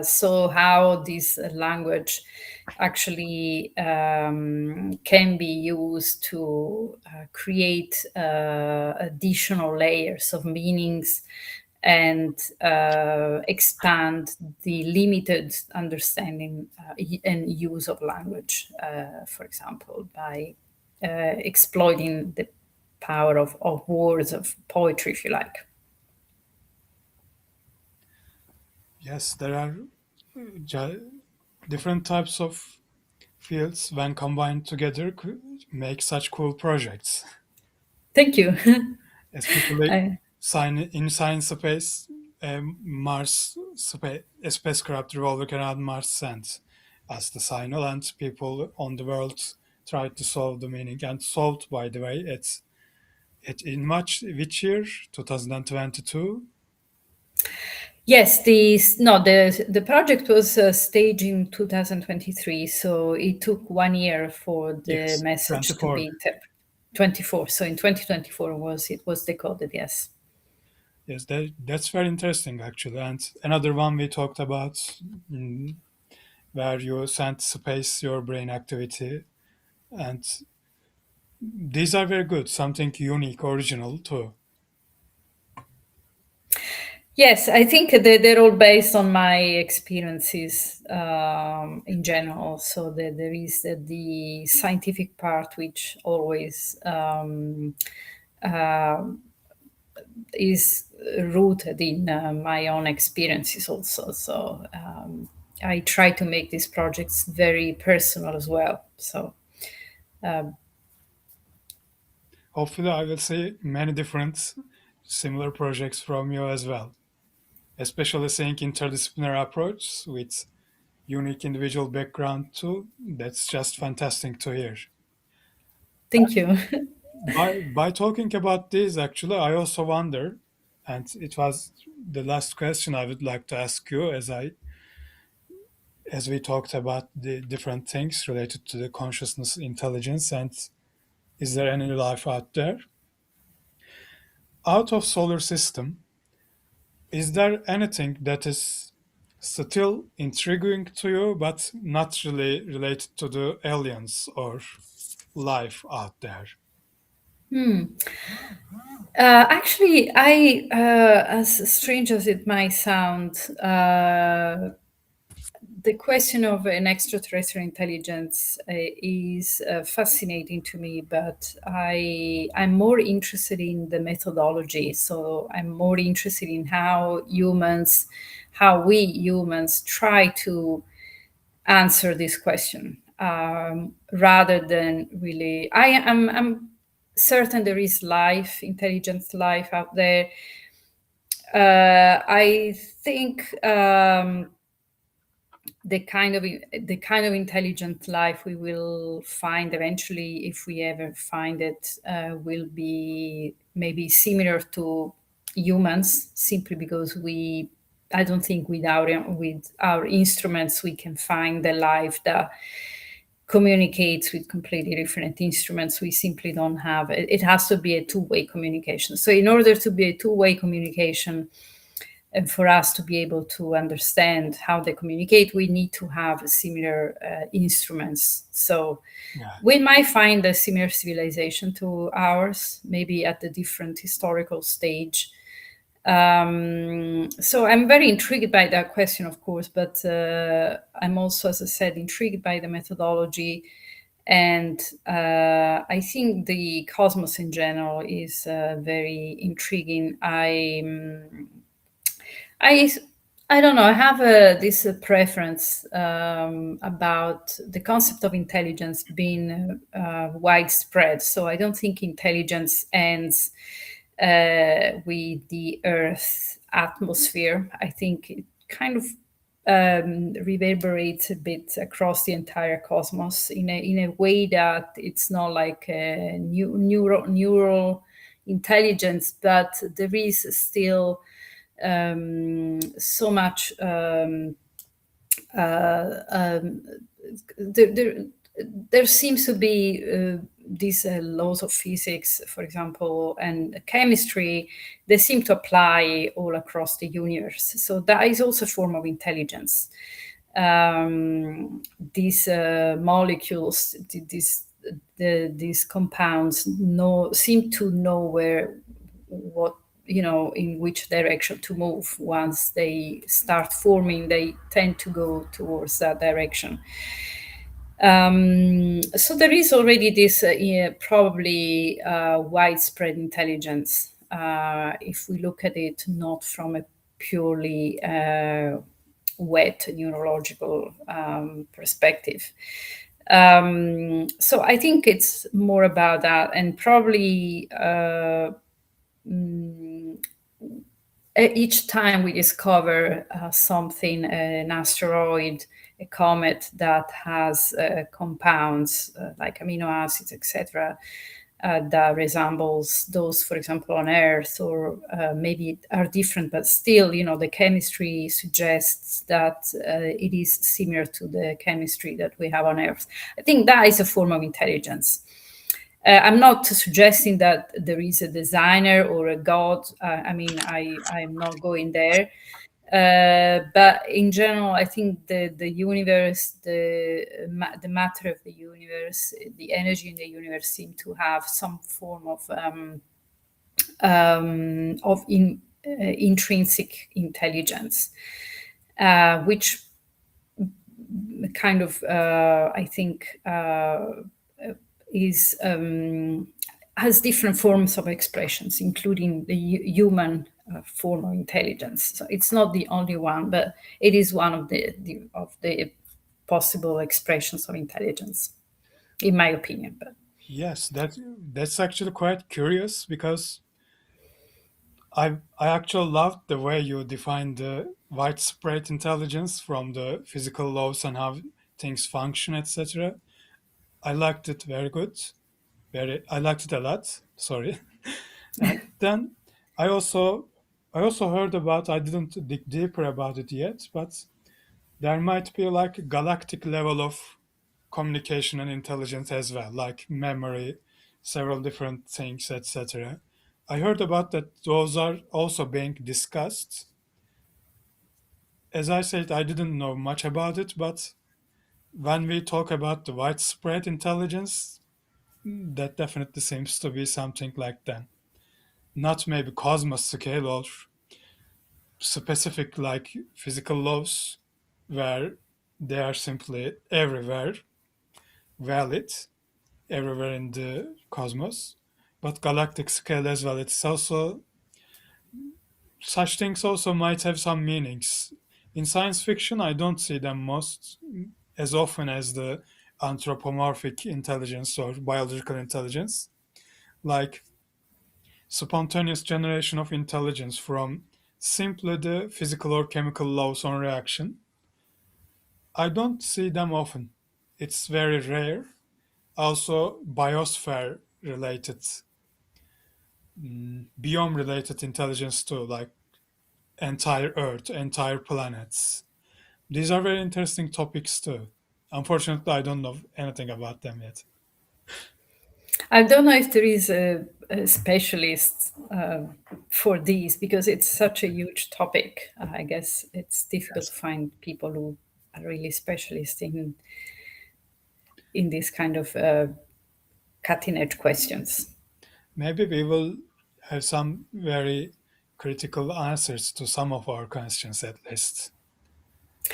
so how this language actually can be used to create additional layers of meanings and expand the limited understanding and use of language, for example, by exploiting the power of words, of poetry, if you like. Yes, there are different types of fields when combined together make such cool projects, Thank you. especially I, in science space. A spacecraft revolving around Mars sent as the signal, and people on the world tried to solve the meaning, and solved, by the way. It in March, which year? 2022. Yes, the project was staged in 2023, so it took 1 year for the Yes, message to 24. be 24. So in 2024 it was decoded. Yes. Yes, that's very interesting actually. And another one we talked about, where you space your brain activity, and these are very good. Something unique, original too. Yes, I think they're all based on my experiences in general. So there is the scientific part, which always uh, is rooted in my own experiences also. So I try to make these projects very personal as well. So Hopefully, I will see many different similar projects from you as well, especially seeing interdisciplinary approach with unique individual background too. That's just fantastic to hear. thank you. By talking about this, actually, I also wonder, and it was the last question I would like to ask you as we talked about the different things related to the consciousness, intelligence, and is there any life out there? Out of solar system, is there anything that is still intriguing to you, but not really related to the aliens or life out there? Actually, as strange as it might sound, the question of an extraterrestrial intelligence is fascinating to me, but I'm more interested in the methodology. So I'm more interested in how we humans try to answer this question, rather than really. I'm certain there is life, intelligent life out there. I think. The kind of intelligent life we will find eventually, if we ever find it, will be maybe similar to humans, simply because I don't think with our instruments we can find the life that communicates with completely different instruments. We simply don't have it. It has to be a two-way communication. So in order to be a two-way communication, and for us to be able to understand how they communicate, we need to have similar instruments. So Yeah, we might find a similar civilization to ours, maybe at a different historical stage. So I'm very intrigued by that question, of course, but I'm also, as I said, intrigued by the methodology. And I think the cosmos in general is very intriguing. I I don't know. I have this preference about the concept of intelligence being widespread. So I don't think intelligence ends with the Earth's atmosphere. I think it kind of reverberates a bit across the entire cosmos in a way that it's not like a neural intelligence, but there is still so much there, there, there seems to be these laws of physics, for example, and chemistry. They seem to apply all across the universe. So that is also a form of intelligence. These molecules, these compounds, seem to know what in which direction to move. Once they start forming, they tend to go towards that direction. So there is already this probably widespread intelligence, if we look at it not from a purely wet neurological perspective. So I think it's more about that, and probably each time we discover something, an asteroid, a comet that has compounds like amino acids, etc., that resembles those, for example, on Earth, or maybe are different, but still, the chemistry suggests that it is similar to the chemistry that we have on Earth. I think that is a form of intelligence. I'm not suggesting that there is a designer or a god. I'm not going there. But in general, I think the universe, the matter of the universe, the energy in the universe seem to have some form of intrinsic intelligence, which kind of I think is has different forms of expressions, including the human form of intelligence. So it's not the only one, but it is one of the possible expressions of intelligence, in my opinion. But Yes, that's actually quite curious because I actually loved the way you defined the widespread intelligence from the physical laws and how things function, etc. I liked it very good. I liked it a lot. Sorry. And then I also I also heard about, I didn't dig deeper about it yet, but there might be like a galactic level of communication and intelligence as well, like memory, several different things, etc. I heard about that those are also being discussed. As I said, I didn't know much about it, but when we talk about the widespread intelligence, that definitely seems to be something like that. Not maybe cosmos scale or specific like physical laws where they are simply everywhere valid, everywhere in the cosmos, but galactic scale as well. It's also, such things also might have some meanings. In science fiction, I don't see them most as often as the anthropomorphic intelligence or biological intelligence, like spontaneous generation of intelligence from simply the physical or chemical laws on reaction. I don't see them often. It's very rare. Also, biosphere related, biome related intelligence too, like entire Earth, entire planets. These are very interesting topics too. Unfortunately, I don't know anything about them yet. I don't know if there is a specialist for these because it's such a huge topic. I guess it's difficult to Yes. find people who are really specialists in this kind of cutting edge questions. Maybe we will have some very critical answers to some of our questions at least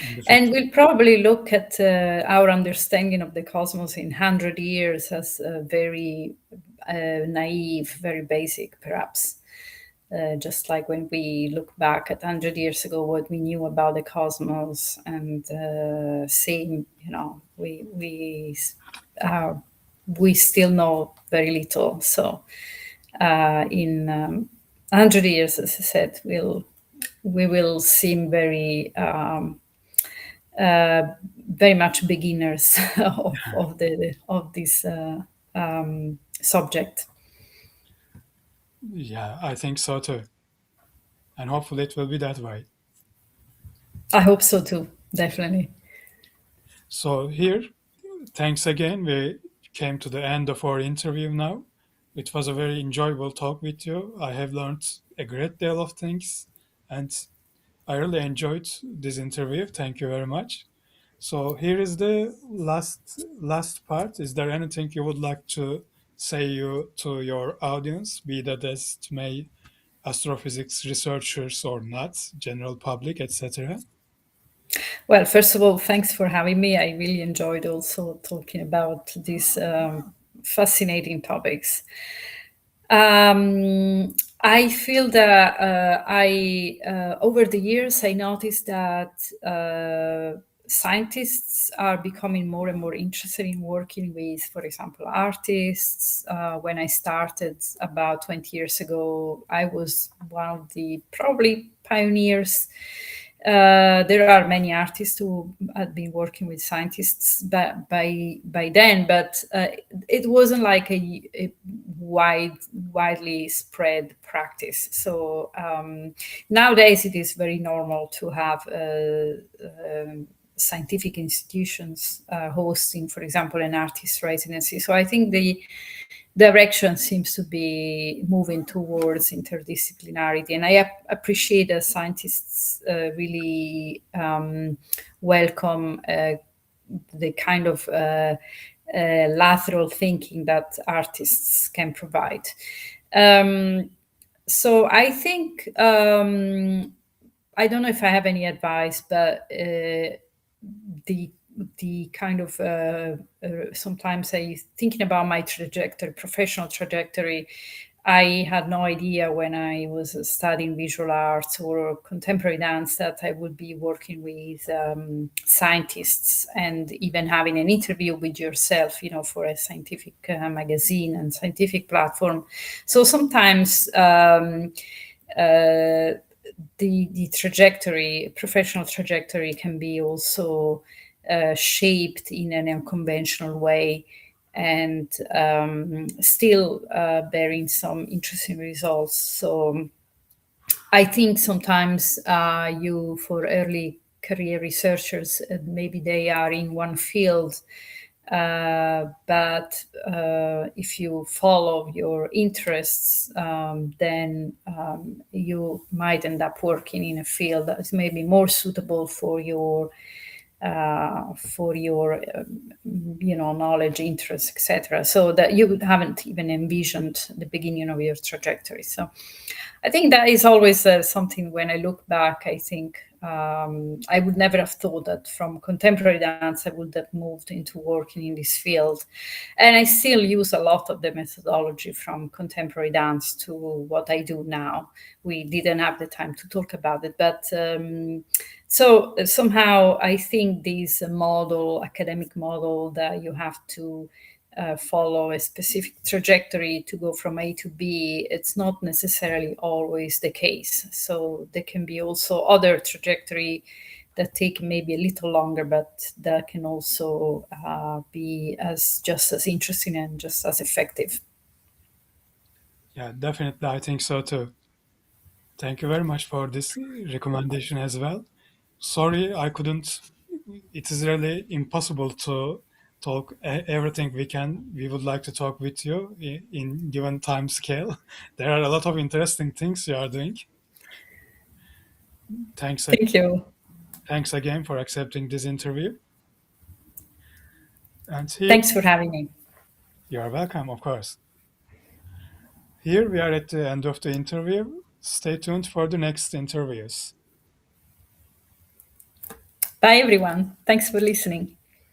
in the And future. we'll probably look at our understanding of the cosmos in 100 years as very naive, very basic, perhaps. Just like when we look back at 100 years ago, what we knew about the cosmos, and seeing, uh, we still know very little. So in 100 years, as I said, we will seem very much beginners of this subject. Yeah, I think so too. And hopefully it will be that way. I hope so too, definitely. So, here, thanks again. We came to the end of our interview now. It was a very enjoyable talk with you. I have learned a great deal of things and I really enjoyed this interview. Thank you very much. So here is the last part. Is there anything you would like to say you to your audience, be that as may astrophysics researchers or not, general public, etc.? Well, first of all, thanks for having me. I really enjoyed also talking about these fascinating topics. I feel that I over the years I noticed that scientists are becoming more and more interested in working with, for example, artists. When I started about 20 years ago, I was one of the probably pioneers. There are many artists who had been working with scientists by then, but it wasn't like a widely spread practice. So nowadays it is very normal to have scientific institutions hosting, for example, an artist residency. So I think the direction seems to be moving towards interdisciplinarity. And I appreciate that scientists really welcome the kind of lateral thinking that artists can provide. Um, so I think I don't know if I have any advice, but the the kind of sometimes I thinking about my trajectory, professional trajectory. I had no idea when I was studying visual arts or contemporary dance that I would be working with scientists and even having an interview with yourself, for a scientific magazine and scientific platform. So sometimes the trajectory, professional trajectory, can be also shaped in an unconventional way and still bearing some interesting results. So I think sometimes for early career researchers, maybe they are in one field, but if you follow your interests, then you might end up working in a field that is maybe more suitable for your knowledge, interests, etc. So that you haven't even envisioned the beginning of your trajectory. So I think that is always something. When I look back, I think I would never have thought that from contemporary dance I would have moved into working in this field. And I still use a lot of the methodology from contemporary dance to what I do now. We didn't have the time to talk about it, but so somehow I think this academic model, that you have to follow a specific trajectory to go from A to B, it's not necessarily always the case. So there can be also other trajectory that take maybe a little longer, but that can also be just as interesting and just as effective. Yeah, definitely. I think so too. Thank you very much for this recommendation as well. Sorry, I couldn't. It is really impossible to talk everything we would like to talk with you in given time scale. There are a lot of interesting things you are doing. Thanks, Thank you. thanks again for accepting this interview. And here, Thanks for having me. you are welcome, of course. Here we are at the end of the interview. Stay tuned for the next interviews. Bye, everyone. Thanks for listening.